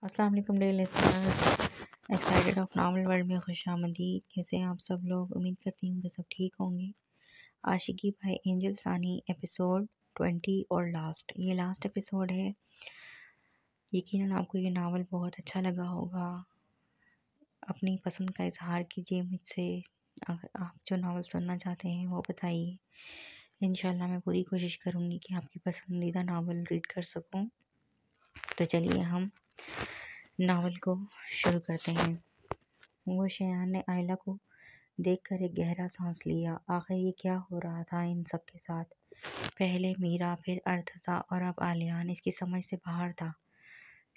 السلام علیکم dear listeners, excited of novel world میں خوش آمدید۔ کیسے ہیں آپ سب لوگ؟ امید کرتی ہوں کہ سب ٹھیک ہوں گے۔ عاشقی بائی اینجل ثانی ایپیسوڈ 20 اور لاسٹ، یہ لاسٹ ایپیسوڈ ہے۔ یقیناً آپ کو یہ ناول بہت اچھا لگا ہوگا۔ اپنی پسند کا اظہار کیجیے مجھ سے، آپ جو ناول سننا چاہتے ہیں وہ بتائیے۔ انشاءاللہ میں پوری کوشش کروں گی کہ آپ کی پسندیدہ ناول ریڈ کر سکوں۔ تو چلیے ہم ناول کو شروع کرتے ہیں۔ وہ شایان نے آئلہ کو دیکھ کر ایک گہرا سانس لیا۔ آخر یہ کیا ہو رہا تھا ان سب کے ساتھ؟ پہلے میرا، پھر ارتضیٰ اور اب آلیان۔ اس کی سمجھ سے باہر تھا۔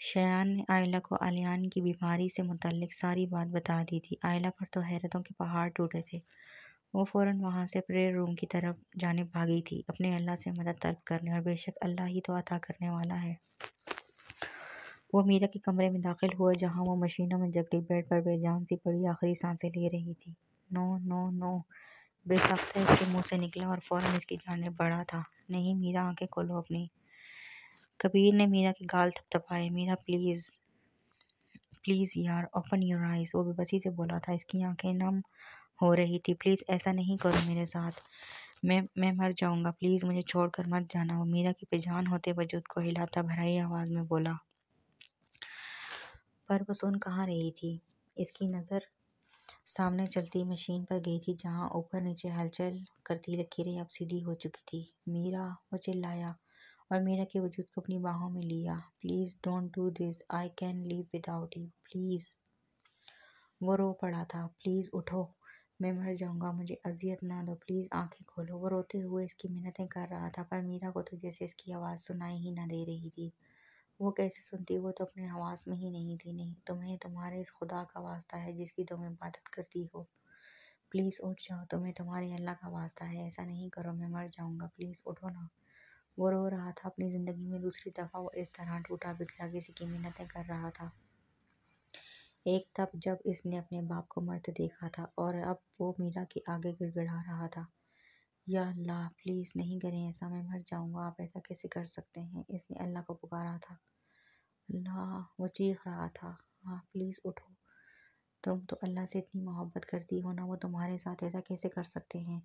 شایان نے آئلہ کو آلیان کی بیماری سے متعلق ساری بات بتا دی تھی۔ آئلہ پر تو حیرتوں کے پہاڑ ٹوٹے تھے۔ وہ فوراً وہاں سے پریئر روم کی طرف جانب بھاگی تھی، اپنے اللہ سے مدد طلب کرنے، اور بے شک اللہ ہی تو عطا کرنے والا ہے۔ وہ میرا کے کمرے میں داخل ہوا جہاں وہ مشینوں میں جکڑی بیڈ پر بے جان سی پڑی آخری سانسیں لے رہی تھی۔ نو نو نو، بے ساختہ اس کے منہ سے نکلا اور فوراً اس کی جانب بڑھا تھا۔ نہیں میرا، آنکھیں کھولو اپنی۔ کبیر نے میرا کے گال تھپتھپائے۔ میرا پلیز پلیز یار، اوپن یور آئیز، وہ بے بسی سے بولا تھا۔ اس کی آنکھیں نم ہو رہی تھی۔ پلیز ایسا نہیں کرو میرے ساتھ، میں مر جاؤں گا، پلیز مجھے چھوڑ کر مت جانا، وہ میرا کی بے جان ہوتے وجود کو ہلاتا بھرائی آواز میں بولا۔ پر وہ سن کہاں رہی تھی؟ اس کی نظر سامنے چلتی مشین پر گئی تھی جہاں اوپر نیچے ہلچل کرتی لکیریں اب سیدھی ہو چکی تھی۔ میرا، وہ چلایا اور میرا کے وجود کو اپنی باہوں میں لیا۔ Please don't do this, I can live without you, please. وہ رو پڑا تھا۔ پلیز اٹھو، میں مر جاؤں گا، مجھے اذیت نہ دو، پلیز آنکھیں کھولو۔ وہ روتے ہوئے اس کی منتیں کر رہا تھا، پر میرا کو تو جیسے اس کی آواز سنائی ہی نہ دے رہی تھی۔ وہ کیسے سنتی؟ وہ تو اپنے حواس میں ہی نہیں تھی۔ نہیں، تمہیں تمہارے اس خدا کا واسطہ ہے جس کی تم عبادت کرتی ہو، پلیز اٹھ جاؤ، تمہیں تمہارے اللہ کا واسطہ ہے، ایسا نہیں کرو، میں مر جاؤں گا، پلیز اٹھو نا۔ وہ رو رہا تھا۔ اپنی زندگی میں دوسری دفعہ وہ اس طرح ٹوٹا بکھرا کسی کی منتیں کر رہا تھا۔ ایک تب جب اس نے اپنے باپ کو مرتے دیکھا تھا، اور اب وہ میرا کے آگے گڑ گڑا رہا تھا۔ یا اللہ پلیز نہیں کریں ایسا، میں مر جاؤں گا، آپ ایسا کیسے کر سکتے ہیں؟ اس نے اللہ کو پکارا تھا۔ اللہ، وہ چیخ رہا تھا، ہاں پلیز اٹھو، تم تو اللہ سے اتنی محبت کرتی ہو نا، وہ تمہارے ساتھ ایسا کیسے کر سکتے ہیں؟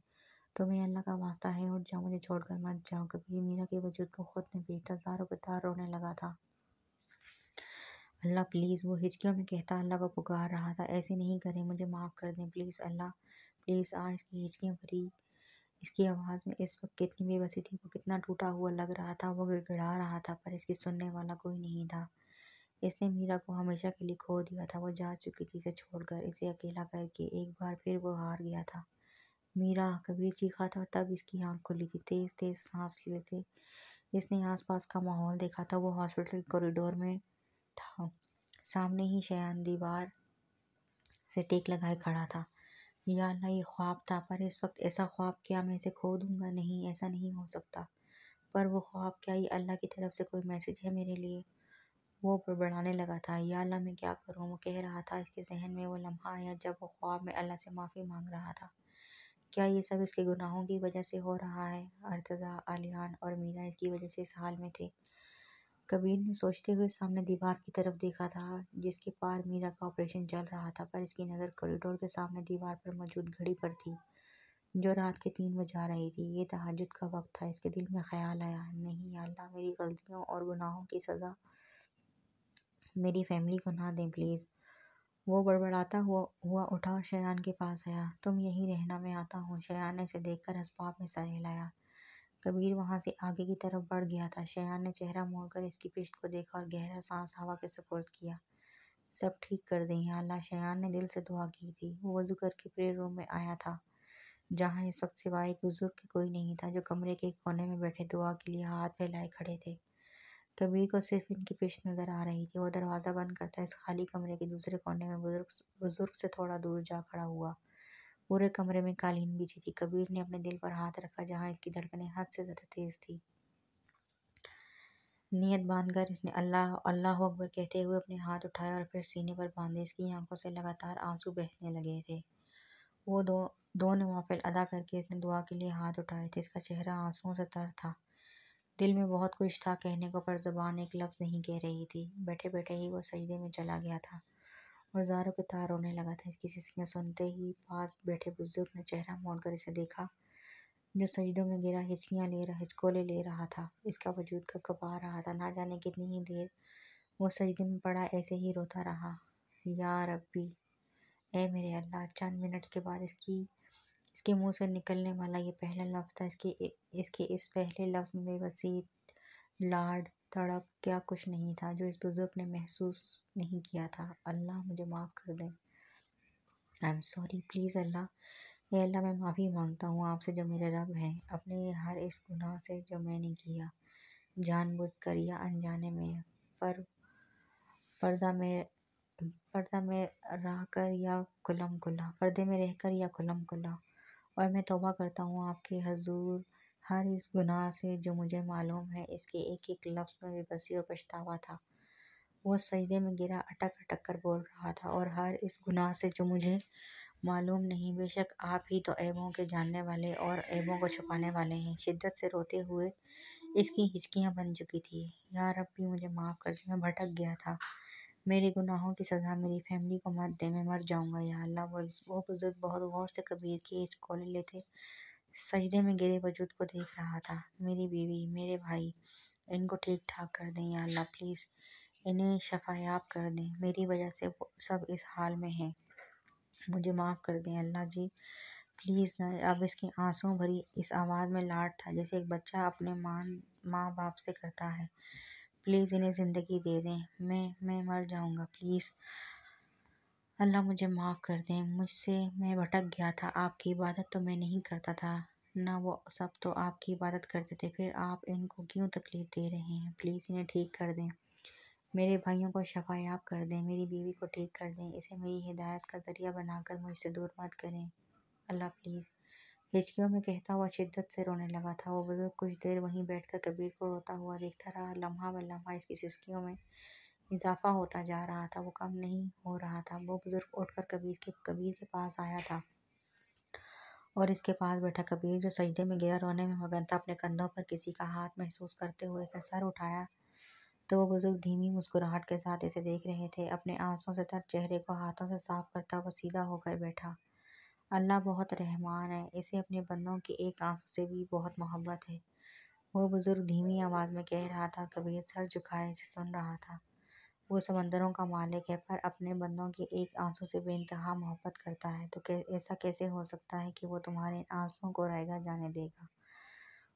تمہیں اللہ کا واسطہ ہے، اٹھ جاؤ، مجھے چھوڑ کر مت جاؤ۔ کبھی میرا کے وجود کو خود نے بھیجتا زاروں بدار رونے لگا تھا۔ اللہ پلیز، وہ ہچکیوں میں کہتا اللہ کو پکار رہا تھا۔ ایسے نہیں کریں، مجھے معاف کر دیں پلیز اللہ، پلیز۔ اس کی ہچکیاں بھری اس کی آواز میں اس وقت کتنی بے بسی تھی، وہ کتنا ٹوٹا ہوا لگ رہا تھا۔ وہ گڑ گڑا رہا تھا، پر اس کی سننے والا کوئی نہیں تھا۔ اس نے میرا کو ہمیشہ کے لیے کھو دیا تھا، وہ جا چکی تھی اسے چھوڑ کر، اسے اکیلا کر کے۔ ایک بار پھر وہ ہار گیا تھا۔ میرا، کبیر چیخا تھا، اور تب اس کی آنکھ کھلی تھی۔ تیز تیز سانس لیے تھے۔ اس نے آس پاس کا ماحول دیکھا تھا۔ وہ ہاسپٹل کے کوریڈور میں تھا۔ سامنے ہی شایان دیوار سے ٹیک لگائے کھڑا تھا۔ یا اللہ، یہ خواب تھا، پر اس وقت ایسا خواب کیا میں اسے کھو دوں گا؟ نہیں، ایسا نہیں ہو سکتا۔ پر وہ خواب کیا یہ اللہ کی طرف سے کوئی میسج ہے میرے لیے؟ وہ بڑبڑانے لگا تھا۔ یا اللہ میں کیا کروں؟ وہ کہہ رہا تھا۔ اس کے ذہن میں وہ لمحہ آیا جب وہ خواب میں اللہ سے معافی مانگ رہا تھا۔ کیا یہ سب اس کے گناہوں کی وجہ سے ہو رہا ہے؟ ارتضیٰ، آلیان اور میرا اس کی وجہ سے اس حال میں تھے۔ کبیر نے سوچتے ہوئے سامنے دیوار کی طرف دیکھا تھا جس کے پار میرا کا آپریشن چل رہا تھا، پر اس کی نظر کوریڈور کے سامنے دیوار پر موجود گھڑی پر تھی جو رات کے 3 بجا رہی تھی۔ یہ تہجد کا وقت تھا۔ اس کے دل میں خیال آیا، نہیں یا اللہ، میری غلطیوں اور گناہوں کی سزا میری فیملی کو نہ دیں پلیز۔ وہ بڑبڑاتا ہوا اٹھا اور شایان کے پاس آیا۔ تم یہیں رہنا، میں آتا ہوں۔ شایان نے اسے دیکھ کر اسباب میں سر ہلایا۔ کبیر وہاں سے آگے کی طرف بڑھ گیا تھا۔ شایان نے چہرہ موڑ کر اس کی پشت کو دیکھا اور گہرا سانس ہوا کے سپرد کیا۔ سب ٹھیک کر دیں یا اللہ، شایان نے دل سے دعا کی تھی۔ وہ وضو کر کے پریئر روم میں آیا تھا جہاں اس وقت سوائے ایک بزرگ کے کوئی نہیں تھا جو کمرے کے ایک کونے میں بیٹھے دعا کے لیے ہاتھ پھیلائے کھڑے تھے۔ کبیر کو صرف ان کی پشت نظر آ رہی تھی۔ وہ دروازہ بند کرتا اس خالی کمرے کے دوسرے کونے میں بزرگ سے تھوڑا دور جا کھڑا ہوا۔ پورے کمرے میں قالین بچھی تھی۔ کبیر نے اپنے دل پر ہاتھ رکھا جہاں اس کی دھڑکنیں حد سے زیادہ تیز تھی۔ نیت باندھ کر اس نے اللہ اللہ اکبر کہتے ہوئے اپنے ہاتھ اٹھائے اور پھر سینے پر باندھے۔ اس کی آنکھوں سے لگاتار آنسو بہنے لگے تھے۔ وہ دو نوافل ادا کر کے اس نے دعا کے لیے ہاتھ اٹھائے تھے۔ اس کا چہرہ آنسوؤں سے تر تھا۔ دل میں بہت کچھ تھا کہنے کو، پر زبان ایک لفظ نہیں کہہ رہی تھی۔ بیٹھے بیٹھے ہی وہ سجدے میں چلا گیا تھا اور زاروں کی طرح رونے لگا تھا۔ اس کی سسکیاں سنتے ہی پاس بیٹھے بزرگ نے چہرہ موڑ کر اسے دیکھا، جو سجدوں میں گرا ہچکولے لے رہا تھا۔ اس کا وجود کپکپا رہا تھا۔ نہ جانے کتنی ہی دیر وہ سجدے میں پڑا ایسے ہی روتا رہا۔ یا ربی، اے میرے اللہ! چند منٹ کے بعد اس کے منہ سے نکلنے والا یہ پہلا لفظ تھا۔ اس کے اس پہلے لفظ میں بے بسی، لاڈ، تڑپ کیا کچھ نہیں تھا جو اس بزرگ نے محسوس نہیں کیا تھا۔ اللہ مجھے معاف کر دیں۔ آئی ایم سوری، پلیز اللہ۔ اے اللہ، میں معافی مانگتا ہوں آپ سے جو میرے رب ہیں، اپنے ہر اس گناہ سے جو میں نے کیا، جان بوجھ کر یا انجانے میں، پردہ میں رہ کر یا کھلم کھلا۔ اور میں توبہ کرتا ہوں آپ کے حضور ہر اس گناہ سے جو مجھے معلوم ہے۔ اس کے ایک ایک لفظ میں بے بسی اور پچھتاوا تھا۔ وہ سجدے میں گرا اٹک اٹک کر بول رہا تھا، اور ہر اس گناہ سے جو مجھے معلوم نہیں، بے شک آپ ہی تو عیبوں کے جاننے والے اور عیبوں کو چھپانے والے ہیں۔ شدت سے روتے ہوئے اس کی ہچکیاں بن چکی تھی۔ یا ربی، مجھے معاف کر دے، میں بھٹک گیا تھا۔ میرے گناہوں کی سزا میری فیملی کو مت دے، میں مر جاؤں گا یا اللہ۔ وہ بزرگ بہت غور سے کبیر کے ہچکولے لیتے سجدے میں گرے وجود کو دیکھ رہا تھا۔ میری بیوی، میرے بھائی، ان کو ٹھیک ٹھاک کر دیں یا اللہ، پلیز انہیں شفا یاب کر دیں۔ میری وجہ سے وہ سب اس حال میں ہیں، مجھے معاف کر دیں اللہ جی، پلیز نہ۔ اب اس کی آنسوں بھری اس آواز میں لاڈ تھا جیسے ایک بچہ اپنے ماں باپ سے کرتا ہے۔ پلیز انہیں زندگی دے دیں، میں مر جاؤں گا، پلیز اللہ مجھے معاف کر دیں۔ میں بھٹک گیا تھا۔ آپ کی عبادت تو میں نہیں کرتا تھا نہ، وہ سب تو آپ کی عبادت کرتے تھے، پھر آپ ان کو کیوں تکلیف دے رہے ہیں؟ پلیز انہیں ٹھیک کر دیں، میرے بھائیوں کو شفا یاب کر دیں، میری بیوی کو ٹھیک کر دیں، اسے میری ہدایت کا ذریعہ بنا کر مجھ سے دور مت کریں اللہ، پلیز۔ ہچکیوں میں کہتا ہوا شدت سے رونے لگا تھا۔ وہ بزرگ کچھ دیر وہیں بیٹھ کر کبیر کو روتا ہوا دیکھتا رہا۔ لمحہ بہ لمحہ اس کی سسکیوں میں اضافہ ہوتا جا رہا تھا، وہ کم نہیں ہو رہا تھا۔ وہ بزرگ اٹھ کر کبیر کے پاس آیا تھا اور اس کے پاس بیٹھا۔ کبیر جو سجدے میں گرا رونے میں مگن تھا، اپنے کندھوں پر کسی کا ہاتھ محسوس کرتے ہوئے اس نے سر اٹھایا تو وہ بزرگ دھیمی مسکراہٹ کے ساتھ اسے دیکھ رہے تھے۔ اپنے آنسوں سے تر چہرے کو ہاتھوں سے صاف کرتا وہ سیدھا ہو کر بیٹھا۔ اللہ بہت رحمان ہے، اسے اپنے بندوں کی ایک آنسوں سے بھی بہت محبت ہے، وہ بزرگ دھیمی آواز میں کہہ رہا تھا۔ کبیر سر جھکائے اسے سن رہا تھا۔ وہ سمندروں کا مالک ہے، پر اپنے بندوں کی ایک آنسوں سے بے انتہا محبت کرتا ہے، تو ایسا کیسے ہو سکتا ہے کہ وہ تمہارے آنسوؤں کو رائگاں جانے دے گا؟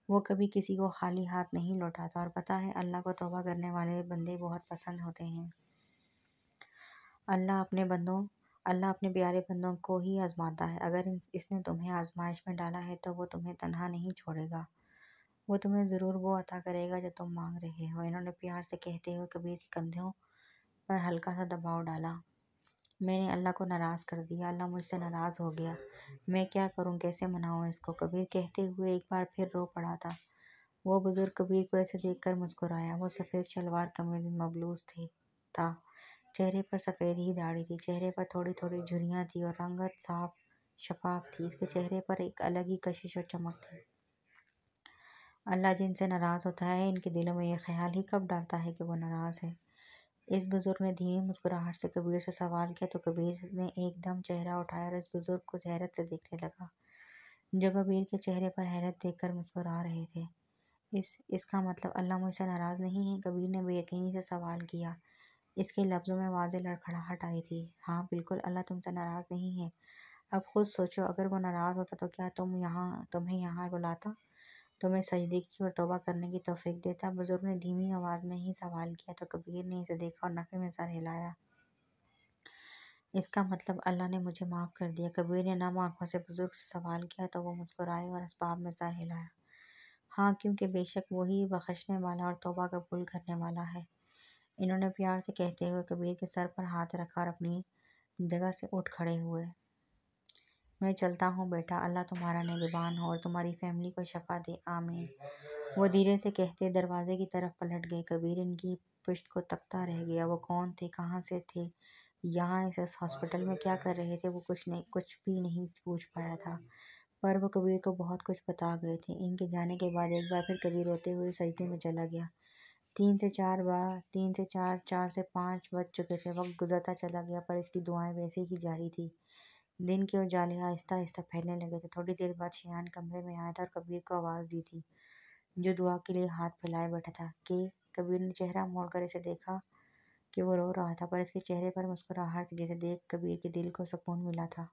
وہ کبھی کسی کو خالی ہاتھ نہیں لوٹاتا، اور پتہ ہے اللہ کو توبہ کرنے والے بندے بہت پسند ہوتے ہیں۔ اللہ اپنے پیارے بندوں کو ہی آزماتا ہے۔ اگر اس نے تمہیں آزمائش میں ڈالا ہے تو وہ تمہیں تنہا نہیں چھوڑے گا، وہ تمہیں ضرور وہ عطا کرے گا جو تم مانگ رہے ہو۔ انہوں نے پیار سے کہتے ہوئے کبیر کے کندھوں پر ہلکا سا دباؤ ڈالا۔ میں نے اللہ کو ناراض کر دیا، اللہ مجھ سے ناراض ہو گیا، میں کیا کروں، کیسے مناؤں اس کو؟ کبیر کہتے ہوئے ایک بار پھر رو پڑا تھا۔ وہ بزرگ کبیر کو ایسے دیکھ کر مسکرایا۔ وہ سفید شلوار قمیض میں ملبوس تھا، چہرے پر سفید ہی داڑھی تھی، چہرے پر تھوڑی تھوڑی جھریاں تھیں اور رنگت صاف شفاف تھی۔ اس کے چہرے پر ایک الگ ہی کشش اور چمک تھی۔ اللہ جن سے ناراض ہوتا ہے ان کے دلوں میں یہ خیال ہی کب ڈالتا ہے کہ وہ ناراض ہے؟ اس بزرگ نے دھیمی مسکراہٹ سے کبیر سے سوال کیا تو کبیر نے ایک دم چہرہ اٹھایا اور اس بزرگ کو حیرت سے دیکھنے لگا، جو کبیر کے چہرے پر حیرت دیکھ کر مسکرا رہے تھے۔ اس کا مطلب اللہ مجھ سے ناراض نہیں ہے؟ کبیر نے بے یقینی سے سوال کیا۔ اس کے لفظوں میں واضح لڑکھڑاہٹ آئی تھی۔ ہاں بالکل، اللہ تم سے ناراض نہیں ہے۔ اب خود سوچو، اگر وہ ناراض ہوتا تو کیا تمہیں یہاں بلاتا، تمہیں سجدے کی اور توبہ کرنے کی توفیق دیتا؟ بزرگ نے دھیمی آواز میں ہی سوال کیا تو کبیر نے اسے دیکھا اور نفی میں سر ہلایا۔ اس کا مطلب اللہ نے مجھے معاف کر دیا؟ کبیر نے نم آنکھوں سے بزرگ سے سوال کیا تو وہ مسکرائے اور اسباب میں سر ہلایا۔ ہاں، کیونکہ بے شک وہی بخشنے والا اور توبہ قبول کرنے والا ہے۔ انہوں نے پیار سے کہتے ہوئے کبیر کے سر پر ہاتھ رکھا اور اپنی جگہ سے اٹھ کھڑے ہوئے۔ میں چلتا ہوں بیٹا، اللہ تمہارا نگہبان ہو اور تمہاری فیملی کو شفا دے، آمین۔ وہ دھیرے سے کہتے دروازے کی طرف پلٹ گئے۔ کبیر ان کی پشت کو تکتا رہ گیا۔ وہ کون تھے، کہاں سے تھے، یہاں اس ہاسپٹل میں کیا کر رہے تھے؟ وہ کچھ بھی نہیں پوچھ پایا تھا۔ پر وہ کبیر کو بہت کچھ بتا گئے تھے۔ ان کے جانے کے بعد ایک بار پھر کبیر روتے ہوئے سجدے میں چلا گیا۔ 3 سے 4 بار، 3 سے 4، 4 سے 5 بج چکے تھے۔ وقت گزرتا چلا گیا پر اس کی دعائیں ویسے ہی جاری تھی۔ دن کے اجالے آہستہ آہستہ پھیلنے لگے تھے۔ تھوڑی دیر بعد شایان کمرے میں آیا تھا اور کبیر کو آواز دی تھی، جو دعا کے لیے ہاتھ پھیلائے بیٹھا تھا، کہ کبیر نے چہرہ موڑ کر اسے دیکھا کہ وہ رو رہا تھا، پر اس کے چہرے پر مسکراہٹ تھی جسے دیکھ کبیر کے دل کو سکون ملا تھا۔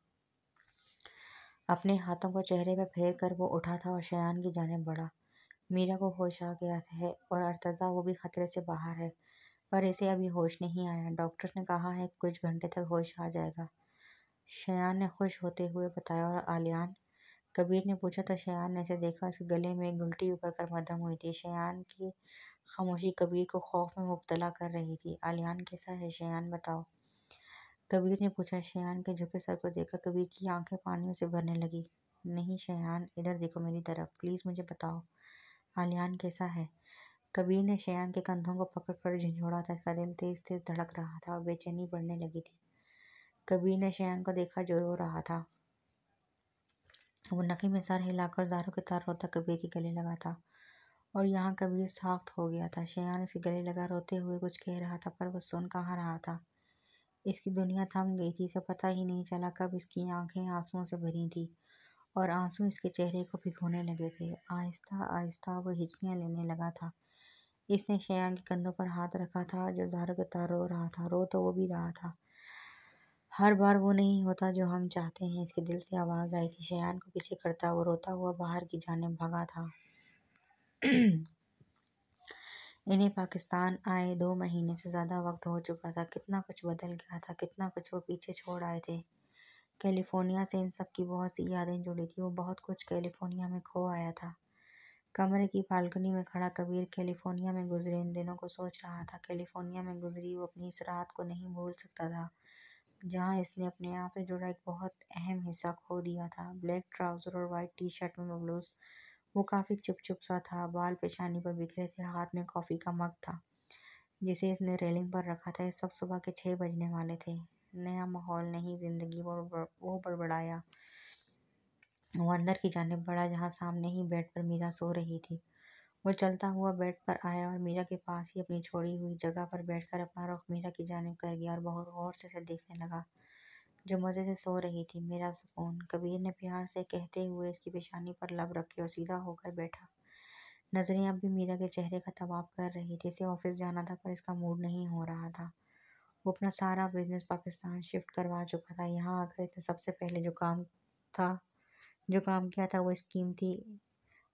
اپنے ہاتھوں کو چہرے پہ پھیر کر وہ اٹھا تھا اور شایان کی جانب بڑھا۔ میرا کو ہوش آ گیا ہے اور ارتضیٰ وہ بھی خطرے سے باہر ہے، پر اسے ابھی ہوش نہیں آیا۔ ڈاکٹر نے کہا ہے کہ کچھ گھنٹے تک ہوش آ جائے گا، شایان نے خوش ہوتے ہوئے بتایا۔ اور آلیان؟ کبیر نے پوچھا تو شایان نے اسے دیکھا۔ اس کے گلے میں ایک گلٹی ابھر کر مدھم ہوئی تھی۔ شایان کی خاموشی کبیر کو خوف میں مبتلا کر رہی تھی۔ آلیان کیسا ہے شایان، بتاؤ؟ کبیر نے پوچھا۔ شایان کے جھکے سر کو دیکھ کر کبیر کی آنکھیں پانیوں سے بھرنے لگی۔ نہیں شایان، ادھر دیکھو میری طرف، پلیز مجھے بتاؤ، آلیان کیسا ہے؟ کبیر نے شایان کے کندھوں کو پکڑ کر جھنجھوڑا تھا۔ اس کا دل تیز تیز دھڑک رہا تھا اور بے چینی بڑھنے لگی تھی۔ کبیر نے شایان کو دیکھا جو رو رہا تھا۔ وہ نفی میں سر ہلا کر زاروں کی طرح روتا کبیر کے گلے لگا تھا، اور یہاں کبیر ساخت ہو گیا تھا۔ شایان اس کے گلے لگا روتے ہوئے کچھ کہہ رہا تھا، پر وہ سن کہاں رہا تھا۔ اس کی دنیا تھم گئی تھی۔ اسے پتہ ہی نہیں چلا کب اس کی آنکھیں آنسوؤں سے بھری تھیں اور آنسو اس کے چہرے کو بھگونے لگے تھے۔ آہستہ آہستہ وہ ہچکیاں لینے لگا تھا۔ اس نے شایان کے کندھوں پر ہاتھ رکھا تھا جو زاروں کی طرح رو رہا تھا۔ رو تو وہ بھی رہا تھا۔ ہر بار وہ نہیں ہوتا جو ہم چاہتے ہیں، اس کے دل سے آواز آئی تھی۔ شایان کو پیچھے کرتا وہ روتا ہوا باہر کی جانب بھاگا تھا۔ انہیں پاکستان آئے 2 مہینے سے زیادہ وقت ہو چکا تھا۔ کتنا کچھ بدل گیا تھا، کتنا کچھ وہ پیچھے چھوڑ آئے تھے۔ کیلیفورنیا سے ان سب کی بہت سی یادیں جڑی تھیں۔ وہ بہت کچھ کیلیفورنیا میں کھو آیا تھا۔ کمرے کی بالکنی میں کھڑا کبیر کیلیفورنیا میں گزرے ان دنوں کو سوچ رہا تھا۔ کیلیفورنیا میں گزری وہ اپنی اس رات کو نہیں بھول سکتا تھا جہاں اس نے اپنے آپ سے جڑا ایک بہت اہم حصہ کھو دیا تھا۔ بلیک ٹراؤزر اور وائٹ ٹی شرٹ میں ملبوس وہ کافی چپ چپ سا تھا۔ بال پیشانی پر بکھرے تھے۔ ہاتھ میں کافی کا مگ تھا جسے اس نے ریلنگ پر رکھا تھا۔ اس وقت صبح کے 6 بجنے والے تھے۔ نیا ماحول، نئی زندگی، وہ بڑبڑایا۔ وہ اندر کی جانب بڑھا جہاں سامنے ہی بیڈ پر میرا سو رہی تھی۔ وہ چلتا ہوا بیڈ پر آیا اور میرا کے پاس ہی اپنی چھوڑی ہوئی جگہ پر بیٹھ کر اپنا رخ میرا کی جانب کر گیا اور بہت غور سے اسے دیکھنے لگا جو مزے سے سو رہی تھی۔ میرا سکون، کبیر نے پیار سے کہتے ہوئے اس کی پیشانی پر لب رکھے اور سیدھا ہو کر بیٹھا۔ نظریں اب بھی میرا کے چہرے کا طواف کر رہی تھی۔ اسے آفس جانا تھا پر اس کا موڈ نہیں ہو رہا تھا۔ وہ اپنا سارا بزنس پاکستان شفٹ کروا چکا تھا۔ یہاں آ کر اس نے سب سے پہلے جو کام کیا تھا وہ اس قیمتی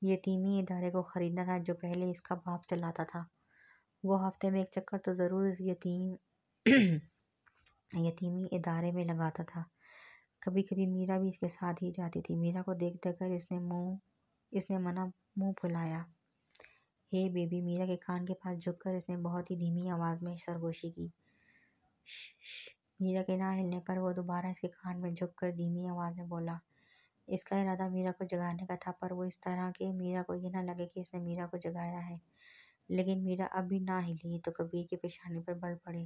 یتیمی ادارے کو خریدنا تھا جو پہلے اس کا باپ چلاتا تھا۔ وہ ہفتے میں ایک چکر تو ضرور اس یتیمی ادارے میں لگاتا تھا۔ کبھی کبھی میرا بھی اس کے ساتھ ہی جاتی تھی۔ میرا کو دیکھ دیکھ کر اس نے منہ پھلایا۔ ہے بیبی، میرا کے کان کے پاس جھک کر اس نے بہت ہی دھیمی آواز میں سرگوشی کی۔ شش۔ میرا کے نہ ہلنے پر وہ دوبارہ اس کے کان میں جھک کر دھیمی آواز میں بولا۔ اس کا ارادہ میرا کو جگانے کا تھا پر وہ اس طرح کہ میرا کو یہ نہ لگے کہ اس نے میرا کو جگایا ہے۔ لیکن میرا اب بھی نہ ہلی تو کبیر کی پیشانی پر بل پڑے۔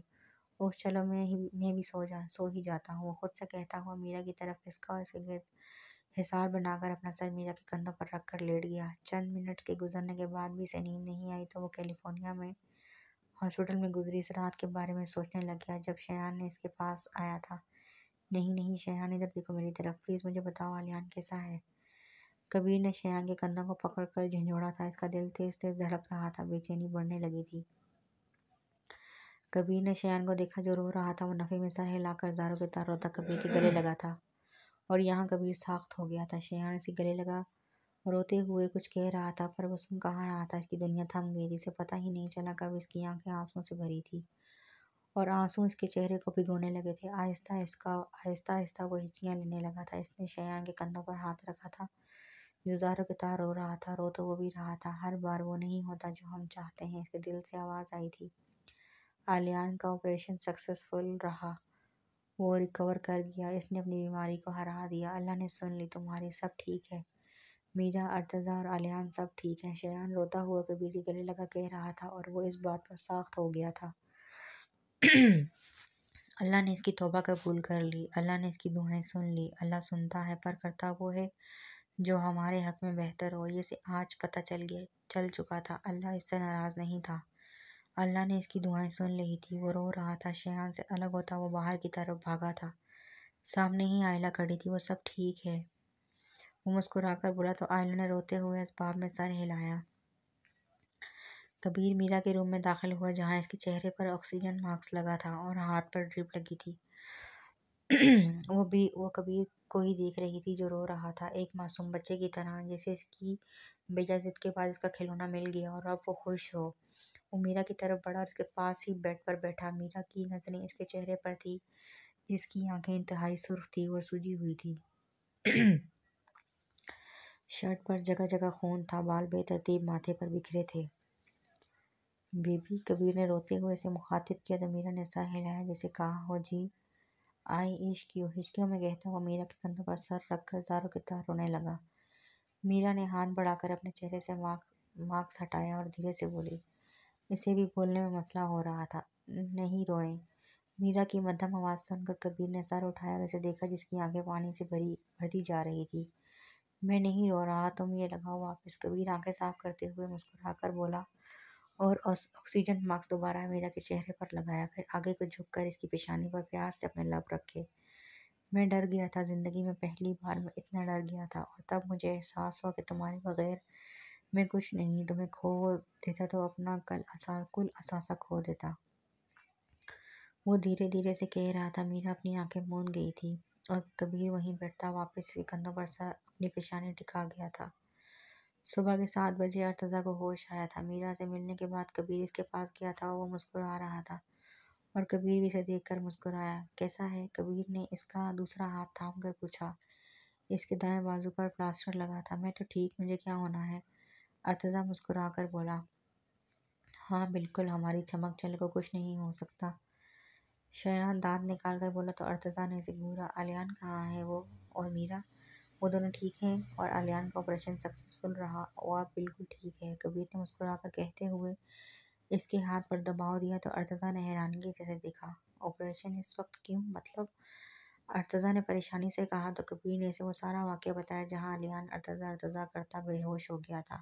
اوہ چلو میں بھی سو ہی جاتا ہوں، وہ خود سے کہتا ہوا میرا کی طرف کھسکا اور اس کے گرد حصار بنا کر اپنا سر میرا کے کندھوں پر رکھ کر لیٹ گیا۔ چند منٹس کے گزرنے کے بعد بھی اسے نیند نہیں آئی تو وہ کیلیفورنیا میں ہاسپٹل میں گزری اس رات کے بارے میں سوچنے لگ گیا جب شایان نے اس کے پاس آیا تھا۔ نہیں شایان، ادھر دیکھو میری طرف، پلیز مجھے بتاؤ آلیان کیسا ہے؟ کبیر نے شایان کے کندھوں کو پکڑ کر جھنجھوڑا تھا۔ اس کا دل تیز تیز دھڑک رہا تھا، بے چینی بڑھنے لگی تھی۔ کبیر نے شایان کو دیکھا جو رو رہا تھا۔ وہ نفی میں سر ہلا کر زاروں کی طرح روتا کبیر کے گلے لگا تھا، اور یہاں کبیر ساخت ہو گیا تھا۔ شایان اس کے گلے لگا روتے ہوئے کچھ کہہ رہا تھا، پر وہ سن کہاں رہا تھا۔ اس کی دنیا تھم گئی تھی۔ اسے پتہ ہی نہیں چلا کب اس کی آنکھیں آنسوؤں سے بھری تھی اور آنسو اس کے چہرے کو بھگونے لگے تھے۔ آہستہ آہستہ وہ ہچکیاں لینے لگا تھا۔ اس نے شایان کے کندھوں پر ہاتھ رکھا تھا جو زاروں کی طرح رو رہا تھا۔ رو تو وہ بھی رہا تھا۔ ہر بار وہ نہیں ہوتا جو ہم چاہتے ہیں، اس کے دل سے آواز آئی تھی۔ آلیان کا آپریشن سکسیسفل رہا، وہ ریکور کر گیا، اس نے اپنی بیماری کو ہرا دیا۔ اللہ نے سن لی تمہاری، سب ٹھیک ہے۔ میرا، ارتضیٰ اور آلیان سب ٹھیک ہیں، شایان روتا ہوا کبیر کے گلے لگا کہہ رہا تھا، اور وہ اس بات پر ساخت ہو گیا تھا۔ اللہ نے اس کی توبہ قبول کر لی، اللہ نے اس کی دعائیں سن لی۔ اللہ سنتا ہے پر کرتا وہ ہے جو ہمارے حق میں بہتر ہو۔ یہ آج پتہ چل چکا تھا۔ اللہ اس سے ناراض نہیں تھا۔ اللہ نے اس کی دعائیں سن لی تھی۔ وہ رو رہا تھا۔ شایان سے الگ ہوتا وہ باہر کی طرف بھاگا تھا۔ سامنے ہی آئلہ کھڑی تھی۔ وہ سب ٹھیک ہے؟ وہ مسکرا کر بولا تو آئلہ نے روتے ہوئے اسباب میں سر ہلایا۔ کبیر میرا کے روم میں داخل ہوا جہاں اس کے چہرے پر آکسیجن ماسک لگا تھا اور ہاتھ پر ڈرپ لگی تھی۔ وہ کبیر کو ہی دیکھ رہی تھی جو رو رہا تھا، ایک معصوم بچے کی طرح، جیسے اس کی بیجا ضد کے بعد اس کا کھلونا مل گیا اور اب وہ خوش ہو۔ وہ میرا کی طرف بڑھا اور اس کے پاس ہی بیڈ پر بیٹھا۔ میرا کی نظریں اس کے چہرے پر تھی جس کی آنکھیں انتہائی سرخ تھی اور سوجی ہوئی تھی۔ شرٹ پر جگہ جگہ خون تھا، بال بے ترتیب ماتھے پر بکھرے تھے۔ بیبی، کبیر نے روتے ہوئے اسے مخاطب کیا تو میرا نے سر ہلایا جیسے کہا ہو جی آئی ہچکیوں میں کہتا ہوا میرا کے کندھوں پر سر رکھ کر زاروں کی طرح رونے لگا۔ میرا نے ہاتھ بڑھا کر اپنے چہرے سے ماسک ہٹایا اور دھیرے سے بولی۔ اسے بھی بولنے میں مسئلہ ہو رہا تھا۔ نہیں روئیں۔ میرا کی مدھم آواز سن کر کبیر نے سر اٹھایا اور اسے دیکھا جس کی آنکھیں پانی سے بھرتی جا رہی تھی۔ میں نہیں رو رہا، تم یہ لگاؤ واپس۔ کبیر آنکھیں صاف کرتے ہوئے مسکرا کر بولا اور آکسیجن ماسک دوبارہ میرا کے چہرے پر لگایا، پھر آگے کو جھک کر اس کی پیشانی پر پیار سے اپنے لب رکھے۔ میں ڈر گیا تھا، زندگی میں پہلی بار میں اتنا ڈر گیا تھا، اور تب مجھے احساس ہوا کہ تمہارے بغیر میں کچھ نہیں، تمہیں کھو دیتا تو اپنا کل اثاثہ کھو دیتا۔ وہ دھیرے دھیرے سے کہہ رہا تھا۔ میرا اپنی آنکھیں موند گئی تھی اور کبیر وہیں بیٹھتا واپس اس کے کندھوں پر سر اپنی پیشانی ٹکا گیا تھا۔ صبح کے 7 بجے ارتضیٰ کو ہوش آیا تھا۔ میرا سے ملنے کے بعد کبیر اس کے پاس گیا تھا اور وہ مسکرا رہا تھا اور کبیر بھی اسے دیکھ کر مسکرایا۔ کیسا ہے؟ کبیر نے اس کا دوسرا ہاتھ تھام کر پوچھا۔ اس کے دائیں بازو پر پلاسٹر لگا تھا۔ میں تو ٹھیک، مجھے کیا ہونا ہے؟ ارتضیٰ مسکرا کر بولا۔ ہاں بالکل، ہماری چمک چل کو کچھ نہیں ہو سکتا۔ شایان دانت نکال کر بولا تو ارتضیٰ نے اسے گھورا۔ الیان کہاں ہے؟ وہ اور میرا؟ وہ دونوں ٹھیک ہیں اور الیان کا آپریشن سکسیسفل رہا، وہ اب بالکل ٹھیک ہے، کبیر نے مسکرا کر کہتے ہوئے اس کے ہاتھ پر دباؤ دیا تو ارتضیٰ نے حیرانگی سے اسے دیکھا۔ آپریشن اس وقت کیوں؟ مطلب؟ ارتضیٰ نے پریشانی سے کہا تو کبیر نے اسے وہ سارا واقعہ بتایا جہاں الیان ارتضیٰ کرتا بے ہوش ہو گیا تھا۔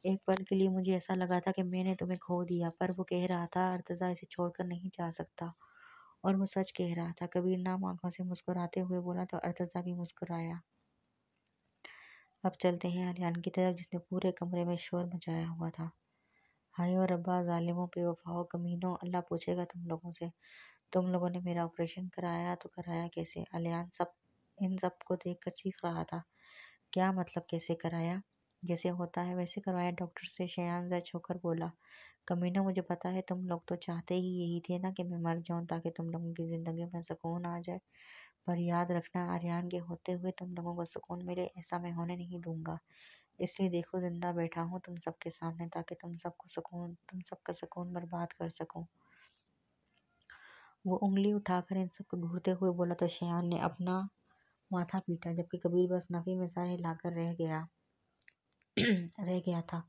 ایک پل کے لیے مجھے ایسا لگا تھا کہ میں نے تمہیں کھو دیا، پر وہ کہہ رہا تھا ارتضیٰ اسے چھوڑ کر نہیں جا سکتا، اور وہ سچ کہہ رہا تھا۔ کبیر نام آنکھوں سے مسکراتے ہوئے بولا تو ارتضیٰ بھی مسکرایا۔ اب چلتے ہیں الیان کی طرف جس نے پورے کمرے میں شور مچایا ہوا تھا۔ ہائے اور ربا، ظالموں، بے وفاؤ، کمینوں، اللہ پوچھے گا تم لوگوں سے، تم لوگوں نے میرا آپریشن کرایا تو کرایا کیسے؟ الیان ان سب کو دیکھ کر چیخ رہا تھا۔ کیا مطلب کیسے کرایا؟ جیسے ہوتا ہے ویسے کروایا ڈاکٹر سے، شایان زچ ہو کر بولا۔ کمینوں، مجھے پتا ہے تم لوگ تو چاہتے ہی یہی تھے نا کہ میں مر جاؤں تاکہ تم لوگوں کی زندگی میں سکون آ جائے، پر یاد رکھنا الیان کے ہوتے ہوئے تم لوگوں کو سکون ملے ایسا میں ہونے نہیں دوں گا، اس لیے دیکھو زندہ بیٹھا ہوں تم سب کے سامنے تاکہ تم سب کا سکون برباد کر سکوں۔ وہ انگلی اٹھا کر ان سب کو گھورتے ہوئے بولا تو شایان نے اپنا ماتھا پیٹا جبکہ کبیر بس نفی میں سر ہلا کر رہ گیا تھا۔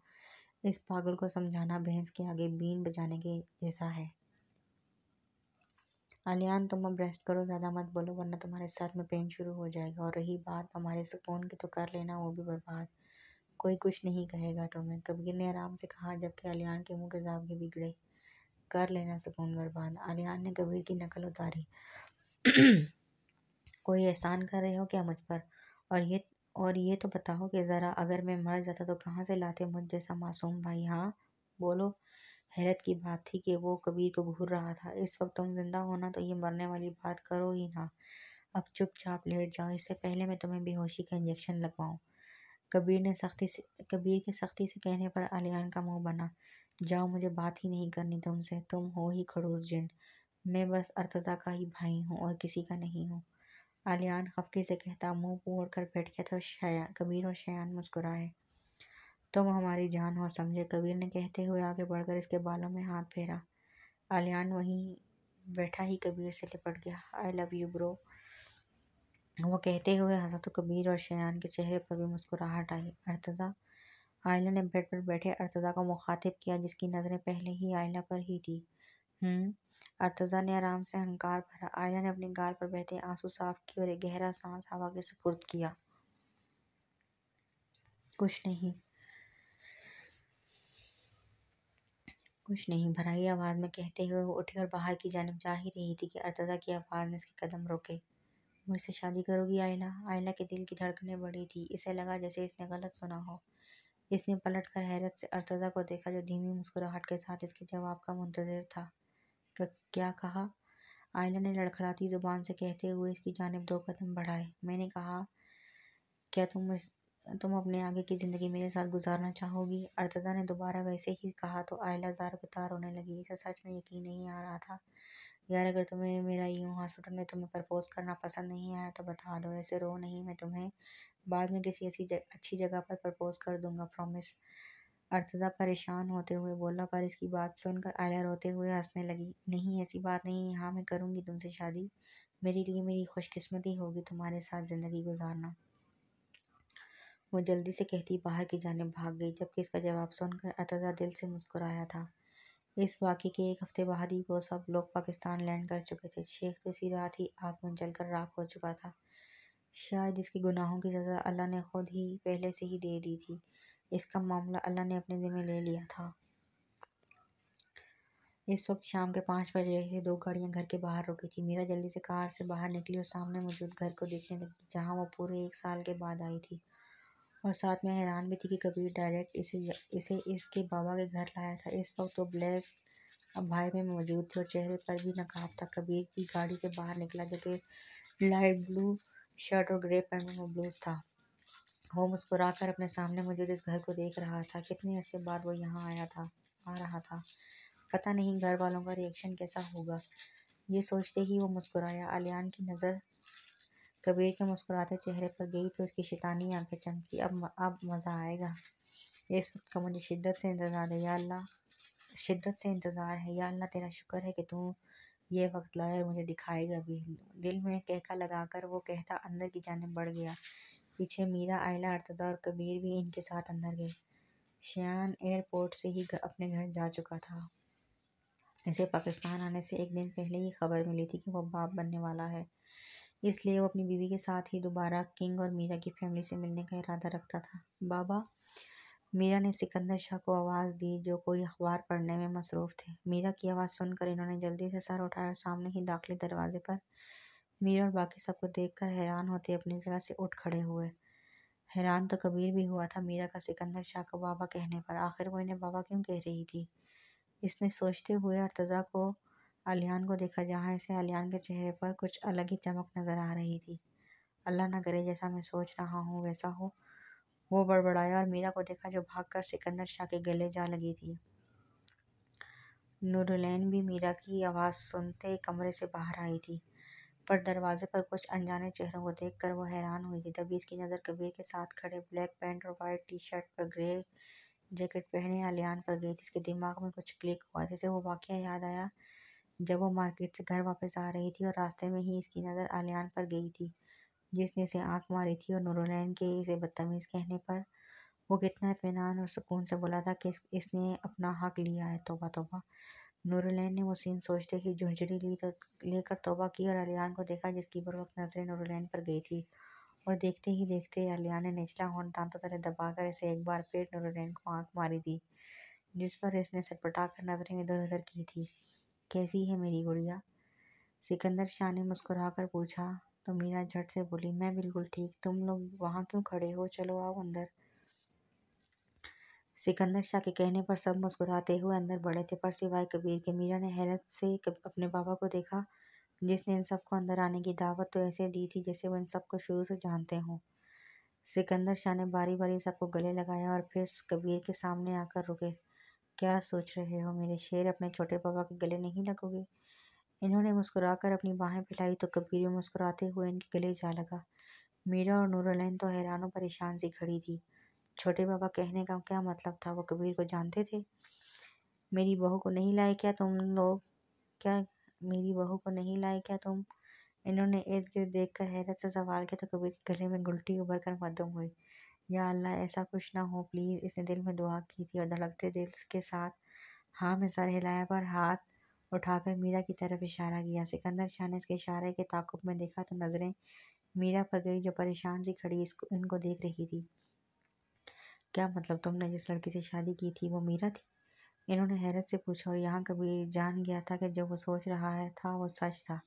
اس پاگل کو سمجھانا بھینس کے آگے بین بجانے کے جیسا ہے۔ الیان تم اب ریسٹ کرو، زیادہ مت بولو ورنہ تمہارے سر میں پین شروع ہو جائے گا، اور رہی بات ہمارے سکون کی تو کر لینا وہ بھی برباد، کوئی کچھ نہیں کہے گا تمہیں، کبیر نے آرام سے کہا جبکہ الیان کے منہ کے زاویے بگڑے۔ کر لینا سکون برباد؟ الیان نے کبیر کی نقل اتاری۔ کوئی احسان کر رہے ہو کیا مجھ پر؟ اور یہ تو بتاؤ کہ ذرا اگر میں مر جاتا تو کہاں سے لاتے مجھ جیسا معصوم بھائی؟ ہاں بولو۔ حیرت کی بات تھی کہ وہ کبیر کو گھور رہا تھا۔ اس وقت تم زندہ ہونا تو یہ مرنے والی بات کرو ہی نہ، اب چپ چاپ لیٹ جاؤ، اس سے پہلے میں تمہیں بے ہوشی کا انجیکشن لگواؤں۔ کبیر کے سختی سے کہنے پر الیان کا منہ بنا۔ جاؤ، مجھے بات ہی نہیں کرنی تم سے، تم ہو ہی کھڑوس جن، میں بس ارتضیٰ کا ہی بھائی ہوں اور کسی کا نہیں ہوں، الیان خفگی سے کہتا۔ منہ موڑ کر بیٹھ گیا تو کبیر اور شایان مسکرائے۔ تم ہماری جان ہو سمجھے، کبیر نے کہتے ہوئے آگے بڑھ کر اس کے بالوں میں ہاتھ پھیرا۔ الیان وہیں بیٹھا ہی کبیر سے لپٹ گیا۔ آئی لو یو برو، وہ کہتے ہوئے ہنسا تو کبیر اور شایان کے چہرے پر بھی مسکراہٹ آئی۔ ارتضیٰ، آئلہ نے بیڈ پر بیٹھے ارتضیٰ کو مخاطب کیا جس کی نظریں پہلے ہی آئلہ پر ہی تھی۔ ارتضیٰ نے آرام سے ہنکار بھرا۔ آئلہ نے اپنے گال پر بہتے آنسو صاف کیے اور ایک گہرا سانس ہوا کے سپرد کیا۔ کچھ نہیں بھرائی آواز میں کہتے ہوئے وہ اٹھی اور باہر کی جانب جا ہی رہی تھی کہ ارتضیٰ کی آواز نے اس کے قدم روکے۔ مجھ سے شادی کرو گی آئلہ؟ آئلہ کے دل کی دھڑکنیں بڑھی تھی۔ اسے لگا جیسے اس نے غلط سنا ہو۔ اس نے پلٹ کر حیرت سے ارتضیٰ کو دیکھا جو دھیمی مسکراہٹ کے ساتھ اس کے جواب کا منتظر تھا۔ کیا کہا؟ آئلہ نے لڑکھڑاتی زبان سے کہتے ہوئے اس کی جانب 2 قدم بڑھائے۔ میں نے کہا کیا تم اپنے آگے کی زندگی میرے ساتھ گزارنا چاہو گی؟ ارتضیٰ نے دوبارہ ویسے ہی کہا تو آئلہ زار بتار رونے لگی۔ اسے سچ میں یقین نہیں آ رہا تھا۔ یار اگر تمہیں میرا یوں ہاسپٹل میں تمہیں پرپوز کرنا پسند نہیں آیا تو بتا دو، ایسے رو نہیں، میں تمہیں بعد میں کسی ایسی اچھی جگہ پر پرپوز کر دوں گا، پرامس۔ ارتضیٰ پریشان ہوتے ہوئے بولا، پر اس کی بات سن کر آئلہ روتے ہوئے ہنسنے لگی۔ نہیں ایسی بات نہیں، ہاں میں کروں گی تم سے شادی، میرے لیے میری خوش قسمتی ہوگی تمہارے ساتھ زندگی گزارنا۔ وہ جلدی سے کہتی باہر کی جانب بھاگ گئی، جبکہ اس کا جواب سن کر ارتضیٰ دل سے مسکرایا تھا۔ اس واقعے کے 1 ہفتے بعد ہی وہ سب لوگ پاکستان لینڈ کر چکے تھے۔ شیخ تو اسی رات ہی آگ میں جل کر راکھ ہو چکا تھا۔ شاید اس کے گناہوں کی سزا اللہ نے خود ہی پہلے سے ہی دے دی تھی۔ اس کا معاملہ اللہ نے اپنے ذمہ لے لیا تھا۔ اس وقت شام کے 5 بج رہے تھے۔ 2 گاڑیاں گھر کے باہر رکی تھیں۔ میرا جلدی سے کار سے باہر نکلی اور سامنے موجود گھر کو دیکھنے لگی، جہاں وہ پورے 1 سال کے بعد آئی تھی، اور ساتھ میں حیران بھی تھی کہ کبیر ڈائریکٹ اسے اس کے بابا کے گھر لایا تھا۔ اس وقت وہ بلیک ابھائے میں موجود تھی اور چہرے پر بھی نقاب تھا۔ کبیر بھی گاڑی سے باہر نکلا، جو کہ لائٹ بلو شرٹ اور گرے پینٹ میں ملبوس تھا۔ وہ مسکرا کر اپنے سامنے موجود اس گھر کو دیکھ رہا تھا۔ کتنے عرصے بعد وہ یہاں آ رہا تھا۔ پتہ نہیں گھر والوں کا ری ایکشن کیسا ہوگا۔ یہ سوچتے ہی وہ مسکرایا۔ علیان کی نظر کبیر کے مسکراتے چہرے پر گئی تو اس کی شیطانی آنکھیں چمکی۔ اب مزہ آئے گا۔ اس وقت کا مجھے شدت سے انتظار ہے یا اللہ تیرا شکر ہے کہ تو یہ وقت لائے اور مجھے دکھائے گا بھی۔ دل میں ٹہکا لگا کر وہ کہتا اندر کی جانب بڑھ گیا۔ پیچھے میرا، آئلہ، ارتضیٰ اور کبیر بھی ان کے ساتھ اندر گئے۔ شایان ایئرپورٹ سے ہی اپنے گھر جا چکا تھا۔ اسے پاکستان آنے سے 1 دن پہلے ہی خبر ملی تھی کہ وہ باپ بننے والا ہے، اس لیے وہ اپنی بیوی کے ساتھ ہی دوبارہ کنگ اور میرا کی فیملی سے ملنے کا ارادہ رکھتا تھا۔ بابا، میرا نے سکندر شاہ کو آواز دی جو کوئی اخبار پڑھنے میں مصروف تھے۔ میرا کی آواز سن کر انہوں نے جلدی سے سر اٹھایا اور سامنے ہی داخلی دروازے پر میرا اور باقی سب کو دیکھ کر حیران ہوتے اپنی جگہ سے اٹھ کھڑے ہوئے۔ حیران تو کبیر بھی ہوا تھا میرا کا سکندر شاہ کو بابا کہنے پر۔ آخر وہ انہیں بابا کیوں کہہ رہی تھی؟ اس نے سوچتے ہوئے ارتضیٰ کو علیان کو دیکھا، جہاں اسے علیان کے چہرے پر کچھ الگ ہی چمک نظر آ رہی تھی۔ اللہ نہ کرے جیسا میں سوچ رہا ہوں ویسا ہو، وہ بڑبڑایا اور میرا کو دیکھا جو بھاگ کر سکندر شاہ کے گلے جا لگی تھی۔ نورالعین بھی میرا کی آواز سنتے کمرے سے باہر آئی تھی، پر دروازے پر کچھ انجانے چہروں کو دیکھ کر وہ حیران ہوئی تھی۔ تبھی اس کی نظر کبیر کے ساتھ کھڑے بلیک پینٹ اور وائٹ ٹی شرٹ پر گرے جیکٹ پہنے علیان پر گئی تھی۔ اس کے دماغ میں کچھ کلک ہوا، جیسے وہ واقعہ یاد آیا جب وہ مارکیٹ سے گھر واپس آ رہی تھی اور راستے میں ہی اس کی نظر علیان پر گئی تھی، جس نے اسے آنکھ ماری تھی، اور نورالعین کے اسے بدتمیز کہنے پر وہ کتنا اطمینان اور سکون سے بولا تھا کہ اس نے اپنا حق لیا ہے۔ توبہ توبہ! نورالعین نے وہ سین سوچتے ہی جھنجھری لے کر توبہ کی اور علیان کو دیکھا جس کی بروقت نظریں نورالعین پر گئی تھی، اور دیکھتے ہی دیکھتے علیان نے نچلا ہونٹ دانتوں تلے دبا کر اسے ایک بار پھر نورالعین کو آنکھ ماری دی، جس پر اس نے سٹپٹا کر نظریں ادھر ادھر کی تھی۔ کیسی ہے میری گڑیا؟ سکندر شاہ نے مسکرا کر پوچھا تو میرا جھٹ سے بولی، میں بالکل ٹھیک، تم لوگ وہاں کیوں کھڑے ہو، چلو آؤ اندر۔ سکندر شاہ کے کہنے پر سب مسکراتے ہوئے اندر بڑھے تھے، پر سوائے کبیر کے۔ میرا نے حیرت سے اپنے بابا کو دیکھا، جس نے ان سب کو اندر آنے کی دعوت تو ایسے دی تھی جیسے وہ ان سب کو شروع سے جانتے ہوں۔ سکندر شاہ نے باری باری سب کو گلے لگایا اور پھر کبیر کے سامنے آ کر رکے۔ کیا سوچ رہے ہو میرے شیر، اپنے چھوٹے بابا کے گلے نہیں لگو گے؟ انہوں نے مسکرا کر اپنی باہیں پھیلائی تو کبیر بھی مسکراتے ہوئے ان کے گلے جا لگا۔ میرا اور نورالعین تو حیران و پریشان سی کھڑی تھی۔ چھوٹے بابا کہنے کا کیا مطلب تھا؟ وہ کبیر کو جانتے تھے؟ میری بہو کو نہیں لائے کیا تم لوگ؟ میری بہو کو نہیں لائے کیا تم؟ انہوں نے ارد گرد دیکھ کر حیرت سے سوال کیا تو کبیر کے گلے میں گلٹی ابھر کر مدھم ہوئی۔ یا اللہ ایسا کچھ نہ ہو پلیز، اس نے دل میں دعا کی تھی اور دھڑکتے دل کے ساتھ ہاں میں سر ہلایا پر ہاتھ اٹھا کر میرا کی طرف اشارہ کیا۔ سکندر شاہ نے اس کے اشارے کے تعاقب میں دیکھا تو نظریں میرا پر گئی جو پریشان سی کھڑی ان کو دیکھ رہی تھی۔ کیا مطلب تم نے جس لڑکی سے شادی کی تھی وہ میرا تھی؟ انہوں نے حیرت سے پوچھا اور یہاں کبیر جان گیا تھا کہ جو وہ سوچ رہا تھا وہ سچ تھا۔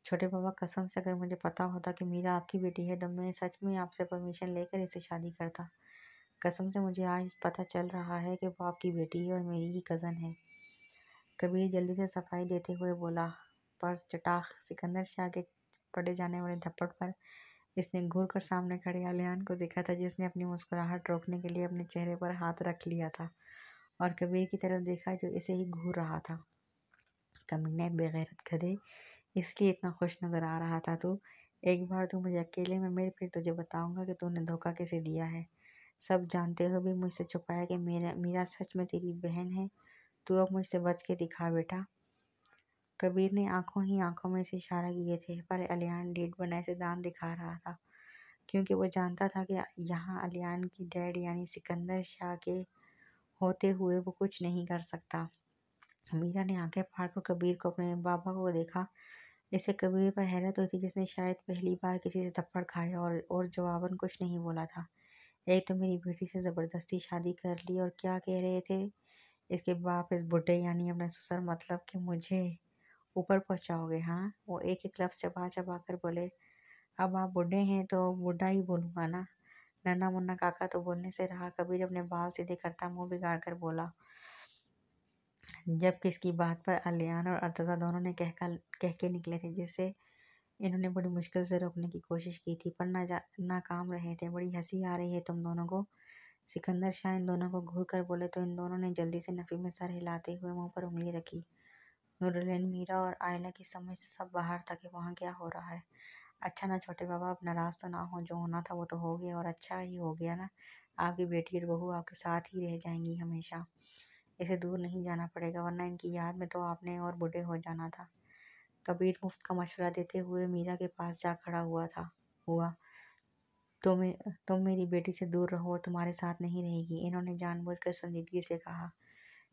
چھوٹے بابا قسم سے اگر مجھے پتا ہوتا کہ میرا آپ کی بیٹی ہے تو میں سچ میں آپ سے پرمیشن لے کر اسے شادی کرتا۔ قسم سے مجھے آج پتہ چل رہا ہے کہ وہ آپ کی بیٹی ہے اور میری ہی کزن ہے۔ کبیر جلدی سے صفائی دیتے ہوئے بولا۔ پر چٹاخ سکندر شاہ کے پڑے جانے والے تھپڑ پر اس نے گھور کر سامنے کھڑے علیان کو دیکھا تھا، جس نے اپنی مسکراہٹ روکنے کے لیے اپنے چہرے پر ہاتھ رکھ لیا تھا اور کبیر کی طرف دیکھا جو اسے ہی گھور رہا تھا۔ کمینے بے غیرت گدھے، اس لیے اتنا خوش نظر آ رہا تھا تو؟ ایک بار تو مجھے اکیلے میں مل، پھر تجھے بتاؤں گا کہ تو نے دھوکہ کسے دیا ہے۔ سب جانتے ہوئے بھی مجھ سے چھپایا کہ میرا سچ میں تیری بہن ہے۔ تو اب مجھ سے بچ کے دکھا بیٹا۔ کبیر نے آنکھوں ہی آنکھوں میں سے اشارہ کیے تھے، پر علیان ڈیڈ بنائے سے دانت دکھا رہا تھا، کیونکہ وہ جانتا تھا کہ یہاں علیان کی ڈیڈ یعنی سکندر شاہ کے ہوتے ہوئے وہ کچھ نہیں کر سکتا۔ میرا نے آنکھیں پھاڑ کر کبیر کو اپنے بابا کو دیکھا۔ اسے کبیر پر حیرت ہوئی تھی، جس نے شاید پہلی بار کسی سے تھپڑ کھایا اور جواباً کچھ نہیں بولا تھا۔ ایک تو میری بیٹی سے زبردستی شادی کر لی، اور کیا کہہ رہے تھے اس کے باپ اس بڈھے یعنی اپنے سسر، مطلب کہ مجھے اوپر پہنچاؤ گے؟ ہاں، وہ ایک ایک لفظ چبا چبا کر بولے۔ اب آپ بڈھے ہیں تو بڈھا ہی بولوں گا نا، ننا منا کاکا تو بولنے سے رہا۔ کبیر اپنے بال سیدھے کرتا منہ بگاڑ کر بولا، جب کہ اس کی بات پر علیان اور ارتضیٰ دونوں نے کہہ کے نکلے تھے، جس سے انہوں نے بڑی مشکل سے روکنے کی کوشش کی تھی، پر ناکام رہے تھے۔ بڑی ہنسی آ رہی ہے تم دونوں کو؟ سکندر شاہ ان دونوں کو گھور کر بولے تو ان دونوں نے جلدی سے نفی میں سر ہلاتے ہوئے منہ پر انگلی رکھی۔ نورالعین، میرا اور آئلہ کی سمجھ سے سب باہر تھا کہ وہاں کیا ہو رہا ہے۔ اچھا نا چھوٹے بابا، اب ناراض تو نہ ہو، جو ہونا تھا وہ تو ہو گیا، اور اچھا ہی ہو گیا نا۔ آپ کی بیٹی اور بہو آپ کے ساتھ ہی رہ جائیں گی ہمیشہ، اسے دور نہیں جانا پڑے گا، ورنہ ان کی یاد میں تو آپ نے اور بوڑھے ہو جانا تھا۔ کبیر مفت کا مشورہ دیتے ہوئے میرا کے پاس جا کھڑا ہوا۔ تم میری بیٹی سے دور رہو اور تمہارے ساتھ نہیں رہے گی، انہوں نے جان بوجھ کر سنجیدگی سے کہا۔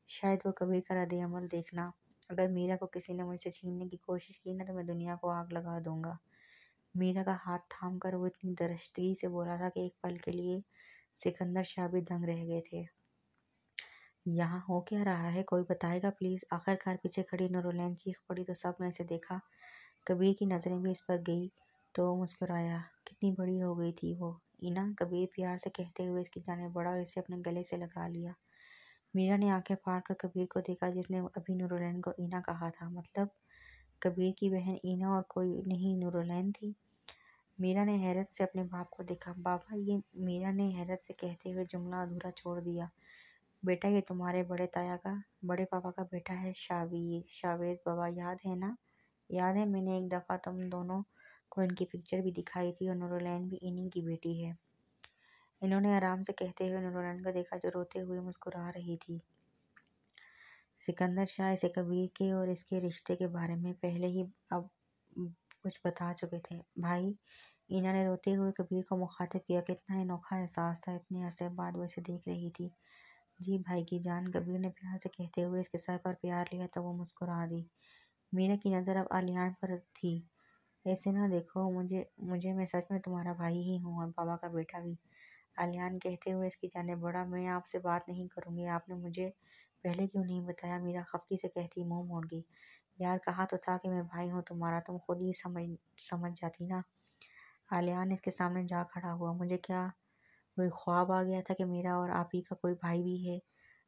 شاید وہ کبیر کا رد عمل دیکھنا، اگر میرا کو کسی نے مجھ سے چھیننے کی کوشش کی نا تو میں دنیا کو آگ لگا دوں گا۔ میرا کا ہاتھ تھام کر وہ اتنی درشتگی سے بولا تھا کہ ایک پل کے لیے سکندر شاہ بھی دنگ رہ گئے تھے۔ یہاں ہو کیا رہا ہے، کوئی بتائے گا پلیز؟ آخر کار پیچھے کھڑی نورالعین چیخ پڑی تو سب نے اسے دیکھا۔ کبیر کی نظریں بھی اس پر گئی تو وہ مسکرایا۔ کتنی بڑی ہو گئی تھی وہ، اینا، کبیر پیار سے کہتے ہوئے اس کی جانب بڑھا اور اسے اپنے گلے سے لگا لیا۔ میرا نے آنکھیں پھاڑ کر کبیر کو دیکھا، جس نے ابھی نورالعین کو اینا کہا تھا۔ مطلب کبیر کی بہن اینا اور کوئی نہیں نورالعین تھی؟ میرا نے حیرت سے اپنے باپ کو دیکھا۔ بابا یہ، میرا نے حیرت سے کہتے ہوئے جملہ ادھورا چھوڑ دیا۔ بیٹا یہ تمہارے بڑے پاپا کا بیٹا ہے، شاویز بابا، یاد ہے نا؟ یاد ہے، میں نے ایک دفعہ تم دونوں کو ان کی پکچر بھی دکھائی تھی، اور نورالعین بھی انہی کی بیٹی ہے۔ انہوں نے آرام سے کہتے ہوئے نورالعین کو دیکھا جو روتے ہوئے مسکرا رہی تھی۔ سکندر شاہ اسے کبیر کے اور اس کے رشتے کے بارے میں پہلے ہی اب کچھ بتا چکے تھے۔ بھائی، اینا نے روتے ہوئے کبیر کو مخاطب کیا۔ کتنا انوکھا احساس تھا، اتنے عرصے بعد وہ اسے دیکھ رہی تھی۔ جی بھائی کی جان، کبیر نے پیار سے کہتے ہوئے اس کے سر پر پیار لیا تو وہ مسکرا دی۔ میرا کی نظر اب علیان پر تھی۔ ایسے نہ دیکھو مجھے میں سچ میں تمہارا بھائی ہی ہوں اور بابا کا بیٹا بھی۔ علیان کہتے ہوئے اس کی جانب بڑھا۔ میں آپ سے بات نہیں کروں گی، آپ نے مجھے پہلے کیوں نہیں بتایا؟ میرا خفگی سے کہتی منہ موڑ گئی۔ یار کہا تو تھا کہ میں بھائی ہوں تمہارا، تم خود ہی سمجھ جاتی نا۔ علیان اس کے سامنے جا کھڑا ہوا۔ مجھے کیا کوئی خواب آ گیا تھا کہ میرا اور آپ ہی کا کوئی بھائی بھی ہے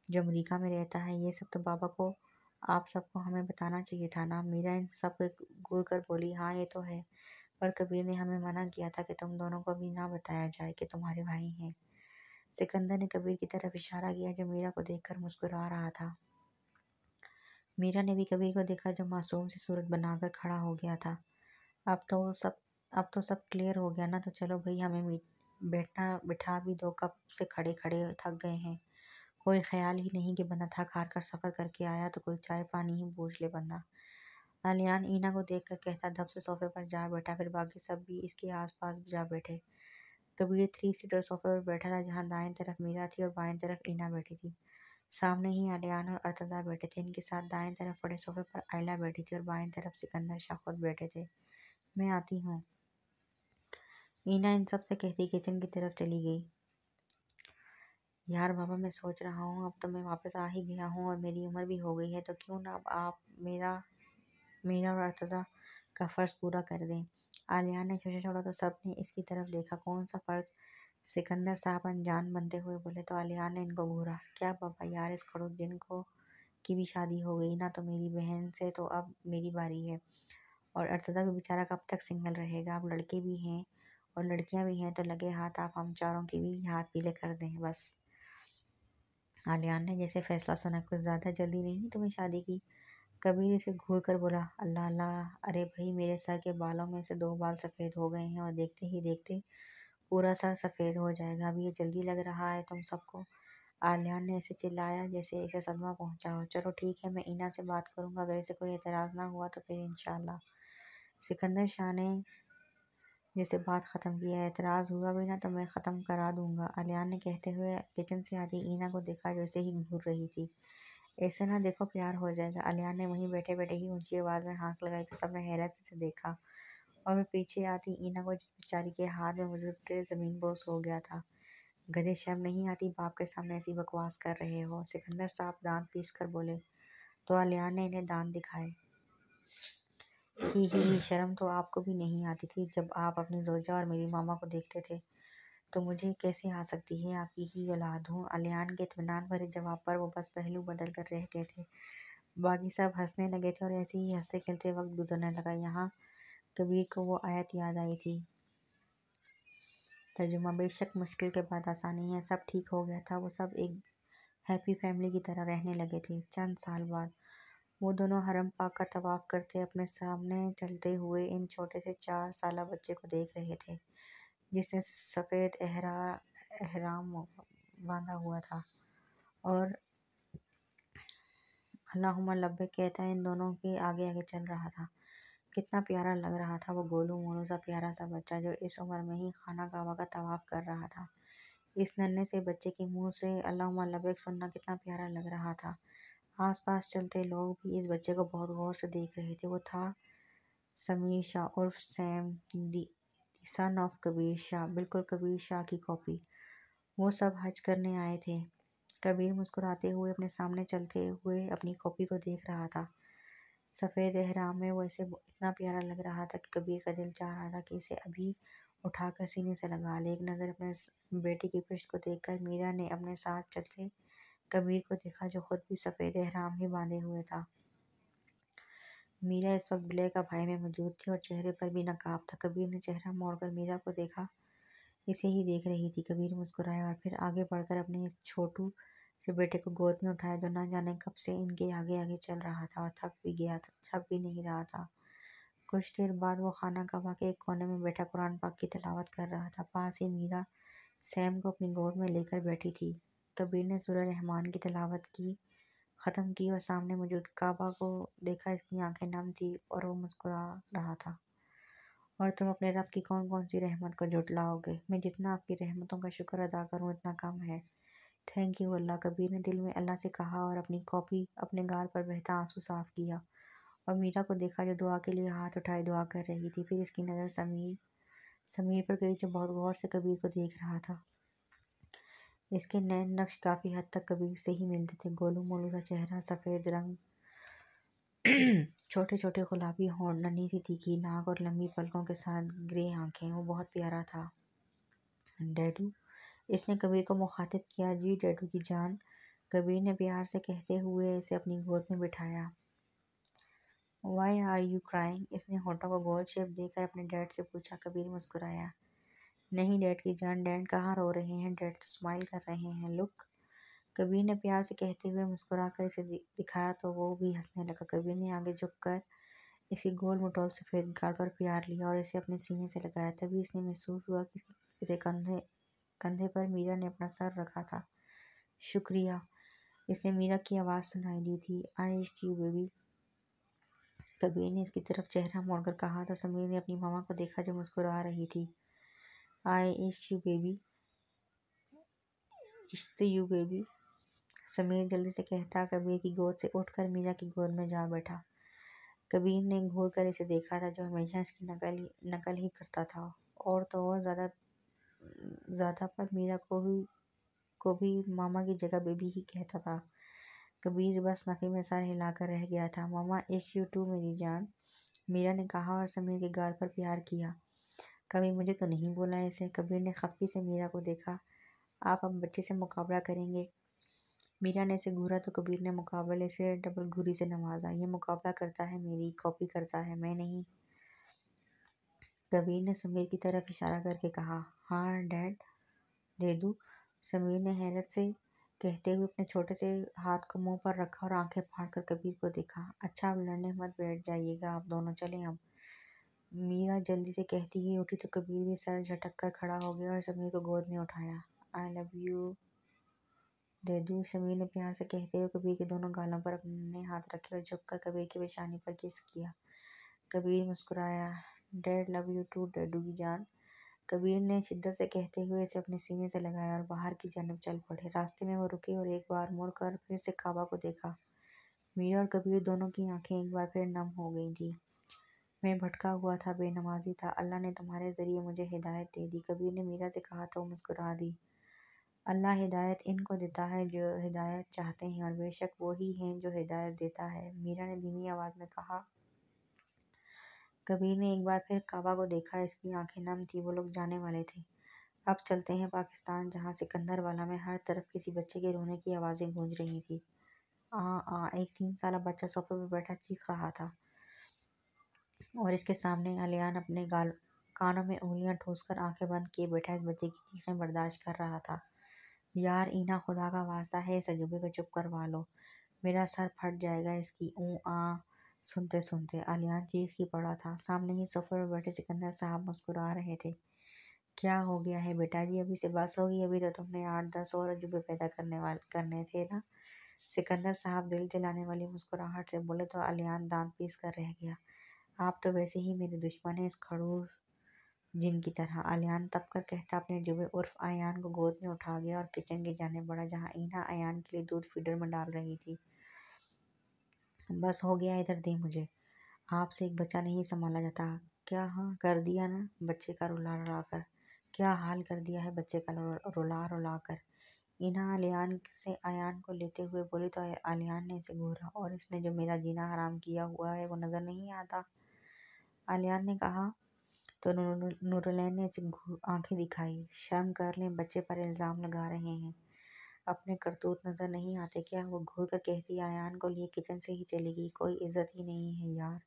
جو امریکہ میں رہتا ہے؟ یہ سب تو بابا کو، آپ سب کو ہمیں بتانا چاہیے تھا نا۔ میرا ان سب کو گور کر بولی، ہاں یہ تو ہے، پر کبیر نے ہمیں منع کیا تھا کہ تم دونوں کو بھی نہ بتایا جائے کہ تمہارے بھائی ہیں۔ سکندر نے کبیر کی طرف اشارہ کیا جو میرا کو دیکھ کر مسکرا رہا تھا۔ میرا نے بھی کبیر کو دیکھا جو معصوم سی صورت بنا کر کھڑا ہو گیا تھا۔ اب تو سب کلیئر ہو گیا نا، تو چلو بھئی ہمیں بٹھا بھی دو، کب سے کھڑے کھڑے تھک گئے ہیں۔ کوئی خیال ہی نہیں کہ بندہ تھک ہار کر سفر کر کے آیا تو کوئی چائے پانی ہی پوچھ لے بندہ۔ علیان اینا کو دیکھ کر کہتا دب سے صوفے پر جا بیٹھا، پھر باقی سب بھی اس کے آس پاس جا بیٹھے۔ کبیر 3 سیٹر صوفے پر بیٹھا تھا، جہاں دائیں طرف میرا تھی اور بائیں طرف اینا بیٹھی تھی۔ سامنے ہی علیان اور ارتضیٰ بیٹھے تھے، ان کے ساتھ دائیں طرف پڑے صوفے پر آئلہ بیٹھی تھی اور بائیں طرف سکندر شاہ خود بیٹھے تھے۔ میں آتی ہوں، اینا ان سب سے کہتی کچن کی طرف چلی گئی۔ یار بابا میں سوچ رہا ہوں اب تو میں واپس آ ہی گیا ہوں اور میری عمر بھی ہو گئی ہے، تو کیوں نہ اب آپ میرا اور ارتضیٰ کا فرض پورا کر دیں۔ عالیہ نے چھوڑا تو سب نے اس کی طرف دیکھا۔ کون سا فرض؟ سکندر صاحب انجان بنتے ہوئے بولے تو عالیہ نے ان کو گھورا۔ کیا بابا یار، اس کھڑوت جن کو کی بھی شادی ہو گئی نا، تو میری بہن سے تو اب میری باری ہے، اور ارتضیٰ بھی بیچارہ کب تک سنگل رہے گا؟ اب لڑکے بھی ہیں اور لڑکیاں بھی ہیں، تو لگے ہاتھ آپ ہم چاروں کے بھی ہاتھ پیلے کر دیں بس۔ عالیہ نے جیسے فیصلہ سنا، کچھ زیادہ جلدی نہیں تمہیں شادی کی؟ کبیر اسے گھور کر بولا، اللہ اللہ، ارے بھائی میرے سر کے بالوں میں سے 2 بال سفید ہو گئے ہیں اور دیکھتے ہی دیکھتے پورا سر سفید ہو جائے گا، اب یہ جلدی لگ رہا ہے تم سب کو؟ عالیہ نے اسے چلایا جیسے اسے صدمہ پہنچا ہو۔ چلو ٹھیک ہے، میں اینا سے بات کروں گا، اگر اسے کوئی اعتراض نہ ہوا تو پھر انشاءاللہ۔ سکندر شاہ نے جیسے بات ختم کی، اعتراض ہوا بھی نا تو میں ختم کرا دوں گا، عالیہ نے کہتے ہوئے کچن سے آتی اینا کو دیکھا جو اسے ہی گھور رہی تھی۔ ایسے نہ دیکھو، پیار ہو جائے گا۔ عالیہ نے وہیں بیٹھے بیٹھے ہی اونچی آواز میں ہانک لگائی تو سب نے حیرت سے دیکھا، اور میں پیچھے آتی اینا کو جس بیچاری کے ہاتھ میں موجود ٹرے زمین بوس ہو گیا تھا۔ گدھے، شرم نہیں آتی؟ باپ کے سامنے ایسی بکواس کر رہے ہو؟ سکندر صاحب دانت پیس کر بولے تو عالیہ نے انہیں دانت دکھائے۔ ہی شرم تو آپ کو بھی نہیں آتی تھی جب آپ اپنی زوجہ اور میری ماما کو دیکھتے تھے، تو مجھے کیسے آ سکتی ہے؟ آپ کی ہی اولاد ہوں۔ عالیہ کے اطمینان بھرے جواب پر وہ بس پہلو بدل کر رہ گئے تھے۔ باقی سب ہنسنے لگے تھے اور ایسے ہی ہنستے کھیلتے وقت گزرنے لگا۔ یہاں کبیر کو وہ آیت یاد آئی تھی۔ ترجمہ: بے شک مشکل کے بعد آسانی ہے، سب ٹھیک ہو گیا تھا، وہ سب ایک ہیپی فیملی کی طرح رہنے لگے تھے۔ چند سال بعد وہ دونوں حرم پاک کا طواف کرتے اپنے سامنے چلتے ہوئے ان چھوٹے سے 4 سالہ بچے کو دیکھ رہے تھے جس نے سفید احرام باندھا ہوا تھا اور اللہم لبیک کہتا ان دونوں کے آگے آگے چل رہا تھا۔ کتنا پیارا لگ رہا تھا وہ گولو مولو سا پیارا سا بچہ جو اس عمر میں ہی خانہ کعبہ کا طواف کر رہا تھا۔ اس ننھے سے بچے کے منہ سے اللہم لبیک سننا کتنا پیارا لگ رہا تھا۔ آس پاس چلتے لوگ بھی اس بچے کو بہت غور سے دیکھ رہے تھے۔ وہ تھا سمیر شاہ عرف سیم، دی سن آف کبیر شاہ، بالکل کبیر شاہ کی کاپی۔ وہ سب حج کرنے آئے تھے۔ کبیر مسکراتے ہوئے اپنے سامنے چلتے ہوئے اپنی کاپی کو دیکھ رہا تھا۔ سفید احرام میں وہ اسے اتنا پیارا لگ رہا تھا کہ کبیر کا دل چاہ رہا تھا کہ اسے ابھی اٹھا کر سینے سے لگا لے۔ ایک نظر اپنے بیٹی کی پشت کو دیکھ کر میرا نے اپنے ساتھ چلتے کبیر کو دیکھا جو خود بھی سفید احرام ہی باندھے ہوئے تھا۔ میرا اس وقت بلیک ابایا میں موجود تھی اور چہرے پر بھی نقاب تھا۔ کبیر نے چہرہ موڑ کر میرا کو دیکھا، اسے ہی دیکھ رہی تھی۔ کبیر مسکرایا اور پھر آگے بڑھ کر اپنے اس چھوٹو سے بیٹے کو گود میں اٹھایا جو نہ جانے کب سے ان کے آگے آگے چل رہا تھا اور تھک بھی نہیں رہا تھا۔ کچھ دیر بعد وہ خانہ کعبہ کے ایک کونے میں بیٹھا قرآن پاک کی تلاوت کر رہا تھا۔ پاس ہی میرا سیم کو اپنی گود میں لے کر بیٹھی تھی۔ کبیر نے سورہ رحمان کی تلاوت ختم کی اور سامنے موجود کعبہ کو دیکھا۔ اس کی آنکھیں نم تھی اور وہ مسکرا رہا تھا۔ اور تم اپنے رب کی کون کون سی رحمت کو جھٹلاؤ گے؟ میں جتنا آپ کی رحمتوں کا شکر ادا کروں اتنا کم ہے۔ تھینک یو اللہ، کبیر نے دل میں اللہ سے کہا اور اپنی کاپی اپنے گال پر بہتا آنسو صاف کیا اور میرا کو دیکھا جو دعا کے لیے ہاتھ اٹھائے دعا کر رہی تھی۔ پھر اس کی نظر سمیر پر گئی جو بہت غور سے کبیر کو دیکھ رہا تھا۔ اس کے نین نقش کافی حد تک کبیر سے ہی ملتے تھے۔ گولو مولو سا چہرہ، سفید رنگ، چھوٹے چھوٹے گلابی ہونٹ، ننھی سی تیکھی ناک اور لمبی پلکوں کے ساتھ گرے آنکھیں، وہ بہت پیارا تھا۔ ڈیڈو، اس نے کبیر کو مخاطب کیا۔ جی ڈیڈو کی جان، کبیر نے پیار سے کہتے ہوئے اسے اپنی گود میں بٹھایا۔ Why are you crying? اس نے ہونٹوں کو گول شیپ دے کر اپنے ڈیڈ سے پوچھا۔ کبیر مسکرایا۔ نہیں ڈیڈ کی جان، ڈیڈ کہاں رو رہے ہیں، ڈیڈ تو اسمائل کر رہے ہیں، لک۔ کبیر نے پیار سے کہتے ہوئے مسکرا کر اسے دکھایا تو وہ بھی ہنسنے لگا۔ کبیر نے آگے جھک کر اس کی گول مٹول سفید گال پر پیار لیا اور اسے اپنے سینے سے لگایا۔ تبھی اس نے محسوس ہوا کہ اسے کندھے پر میرا نے اپنا سر رکھا تھا۔ شکریہ، اس نے میرا کی آواز سنائی دی تھی۔ آئی عشق یو بیبی، کبیر نے اس کی طرف چہرہ موڑ کر کہا تو سمیر نے اپنی ماما کو دیکھا جو مسکرا رہی تھی۔ آئی عشق یو بیبی، عشق یو بیبی، سمیر جلدی سے کہتا کبیر کی گود سے اٹھ کر میرا کی گود میں جا بیٹھا۔ کبیر نے گھور کر اسے دیکھا تھا جو ہمیشہ اس کی نقل ہی کرتا تھا، اور تو اور زیادہ پر میرا کو ہی کو بھی ماما کی جگہ بیبی ہی کہتا تھا۔ کبیر بس نفی میں سر ہلا کر رہ گیا تھا۔ ماما ایک یو ٹو میری جان، میرا نے کہا اور سمیر کے گال پر پیار کیا۔ کبھی مجھے تو نہیں بولا اسے۔ کبیر نے خفگی سے میرا کو دیکھا۔ آپ اب بچے سے مقابلہ کریں گے؟ میرا نے اسے گھورا تو کبیر نے مقابلے سے ڈبل گھوری سے نوازا۔ یہ مقابلہ کرتا ہے، میری کاپی کرتا ہے، میں نہیں۔ کبیر نے سمیر کی طرف اشارہ کر کے کہا، ہاں ڈیڈ، دے دوں؟ سمیر نے حیرت سے کہتے ہوئے اپنے چھوٹے سے ہاتھ کو منہ پر رکھا اور آنکھیں پھاڑ کر کبیر کو دیکھا۔ اچھا اب لڑنے مت بیٹھ جائیے گا آپ دونوں، چلیں اب۔ میرا جلدی سے کہتی ہی اٹھی تو کبیر بھی سر جھٹک کر کھڑا ہو گیا اور سمیر کو گود میں اٹھایا۔ آئی لو یو، دے دوں؟ سمیر نے پیار سے کہتے ہوئے کبیر کے دونوں گالوں پر اپنے ہاتھ رکھے اور جھک کر کبیر کی پیشانی پر کس کیا۔ کبیر مسکرایا۔ ڈیڈ لو یو ٹو ڈیڈو کی جان، کبیر نے شدت سے کہتے ہوئے اسے اپنے سینے سے لگایا اور باہر کی جانب چل پڑے۔ راستے میں وہ رکے اور ایک بار مڑ کر پھر سے کعبہ کو دیکھا۔ میرا اور کبیر دونوں کی آنکھیں ایک بار پھر نم ہو گئی تھیں۔ میں بھٹکا ہوا تھا، بے نمازی تھا، اللہ نے تمہارے ذریعے مجھے ہدایت دے دی، کبیر نے میرا سے کہا تو وہ مسکرا دی۔ اللہ ہدایت ان کو دیتا ہے جو ہدایت چاہتے ہیں اور بے شک وہی ہیں جو ہدایت دیتا ہے، میرا نے دھیمی آواز میں کہا۔ کبیر نے ایک بار پھر کعبہ کو دیکھا، اس کی آنکھیں نم تھیں، وہ لوگ جانے والے تھے۔ اب چلتے ہیں پاکستان، جہاں سکندر والا میں ہر طرف کسی بچے کے رونے کی آوازیں گونج رہی تھیں۔ ایک 3 سالہ بچہ صوفے پر بیٹھا چیخ رہا تھا اور اس کے سامنے الیان اپنے کانوں میں انگلیاں ٹھوس کر آنکھیں بند کیے بیٹھا اس بچے کی چیخیں برداشت کر رہا تھا۔ یار اینا، خدا کا واسطہ ہے اس عجوبے کو چپ کروا لو، میرا سر پھٹ جائے گا اس کی سنتے سنتے۔ الیان چیخ ہی پڑا تھا۔ سامنے ہی صوفے پر بیٹھے سکندر صاحب مسکرا رہے تھے۔ کیا ہو گیا ہے بیٹا جی، ابھی سے بس ہوگی؟ ابھی تو تم نے 8-10 اور عجوبے پیدا کرنے تھے نا؟ سکندر صاحب دل جلانے والی مسکراہٹ سے بولے تو الیان دانت پیس کر رہ گیا۔ آپ تو ویسے ہی میرے دشمن ہیں، اس خڑوس جن کی طرح۔ الیان تپ کر کہتا اپنے عجوبے عرف ایان کو گود میں اٹھا گیا اور کچن کی جانب بڑھا جہاں اینا ایان کے لیے دودھ فیڈر میں ڈال رہی تھی۔ بس ہو گیا، ادھر دیں مجھے، آپ سے ایک بچہ نہیں سنبھالا جاتا۔ کیا ہاں کر دیا نا بچے کا رلا رلا کر، کیا حال کر دیا ہے بچے کا رلا رلا کر۔ اینا الیان سے ایان کو لیتے ہوئے بولی تو الیان نے اسے گھورا، اور اس نے جو میرا جینا حرام کیا ہوا ہے وہ نظر نہیں آتا؟ الیان نے کہا تو نورالعین نے اسے آنکھیں دکھائی۔ شرم کر لیں، بچے پر الزام لگا رہے ہیں، اپنے کرتوت نظر نہیں آتے کیا؟ وہ گھور کر کہتی ایان کو لیے کچن سے ہی چلی گئی، کوئی عزت ہی نہیں ہے یار۔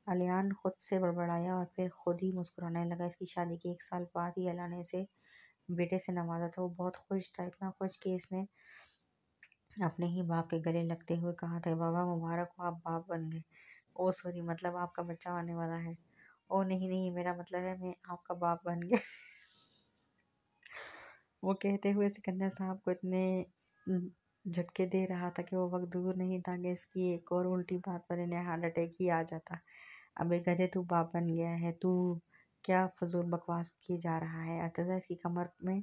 الیان خود سے بڑبڑایا اور پھر خود ہی مسکرانے لگا۔ اس کی شادی کے 1 سال بعد ہی اللہ نے اسے بیٹے سے نوازا تھا۔ وہ بہت خوش تھا، اتنا خوش کہ اس نے اپنے ہی باپ کے گلے لگتے ہوئے کہا تھا، بابا مبارک ہو، آپ باپ بن گئے۔ او سوری، مطلب آپ کا بچہ آنے والا ہے۔ او نہیں، میرا مطلب ہے میں آپ کا باپ بن گیا۔ وہ کہتے ہوئے سکندر صاحب کو اتنے جھٹکے دے رہا تھا کہ وہ وقت دور نہیں تھا کہ اس کی ایک اور الٹی بات پر انہیں ہارٹ اٹیک ہی آ جاتا۔ ابے گدھے، تو باپ بن گیا ہے؟ تو کیا فضول بکواس کیے جا رہا ہے؟ ارتضی اس کی کمر میں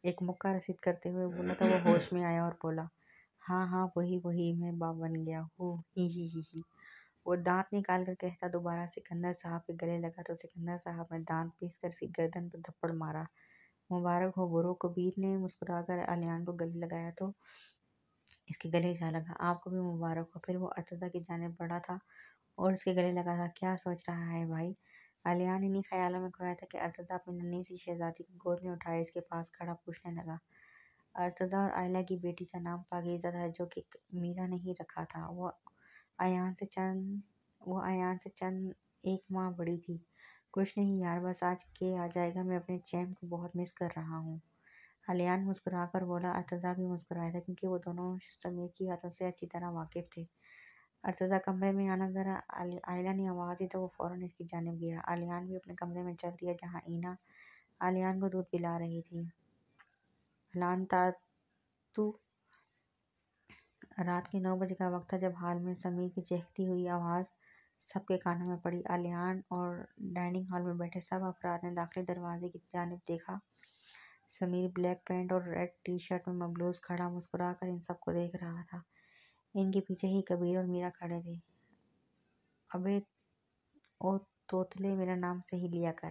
ایک مکہ رسید کرتے ہوئے بولا تو وہ ہوش میں آیا اور بولا، ہاں وہی میں باپ بن گیا ہوں، ہی۔ وہ دانت نکال کر کہتا دوبارہ سکندر صاحب کے گلے لگا تو سکندر صاحب نے دانت پیس کر اس کی گردن پر تھپڑ مارا۔ مبارک ہو برو، کبیر نے مسکرا کر الیان کو گلے لگایا تو اس کے گلے جا لگا۔ آپ کو بھی مبارک ہو۔ پھر وہ ارتضی کی جانب بڑھا تھا اور اس کے گلے لگا تھا۔ کیا سوچ رہا ہے بھائی؟ الیان انہی خیالوں میں کھویا تھا کہ ارتضی اپنی ننھی سی شہزادی کو گود میں اٹھائے اس کے پاس کھڑا پوچھنے لگا۔ ارتضی اور آئلہ کی بیٹی کا نام پاکیزہ تھا، جو کہ میرا نے ہی رکھا تھا۔ وہ ایان سے چند 1 ماہ بڑی تھی۔ کچھ نہیں یار، بس آج کے آ جائے گا، میں اپنے چیم کو بہت مس کر رہا ہوں۔ الیان مسکرا کر بولا۔ ارتضی بھی مسکرایا تھا کیونکہ وہ دونوں سمیر کی عادتوں سے اچھی طرح واقف تھے۔ ارتضی کمرے میں آنا ذرا، آئلہ نے آواز دی تو وہ فوراً اس کی جانب گیا۔ الیان بھی اپنے کمرے میں چل دیا جہاں اینا الیان کو دودھ پلا رہی تھی۔ الان تاتو رات کے 9 بجے کا وقت تھا جب ہال میں سمیر کی چہکتی ہوئی آواز سب کے کانوں میں پڑی۔ الیان اور ڈائننگ ہال میں بیٹھے سب افراد نے داخلی دروازے کی جانب دیکھا۔ سمیر بلیک پینٹ اور ریڈ ٹی شرٹ میں ملبوس کھڑا مسکرا کر ان سب کو دیکھ رہا تھا۔ ان کے پیچھے ہی کبیر اور میرا کھڑے تھے۔ ابے او توتلے، میرا نام صحیح لیا کر۔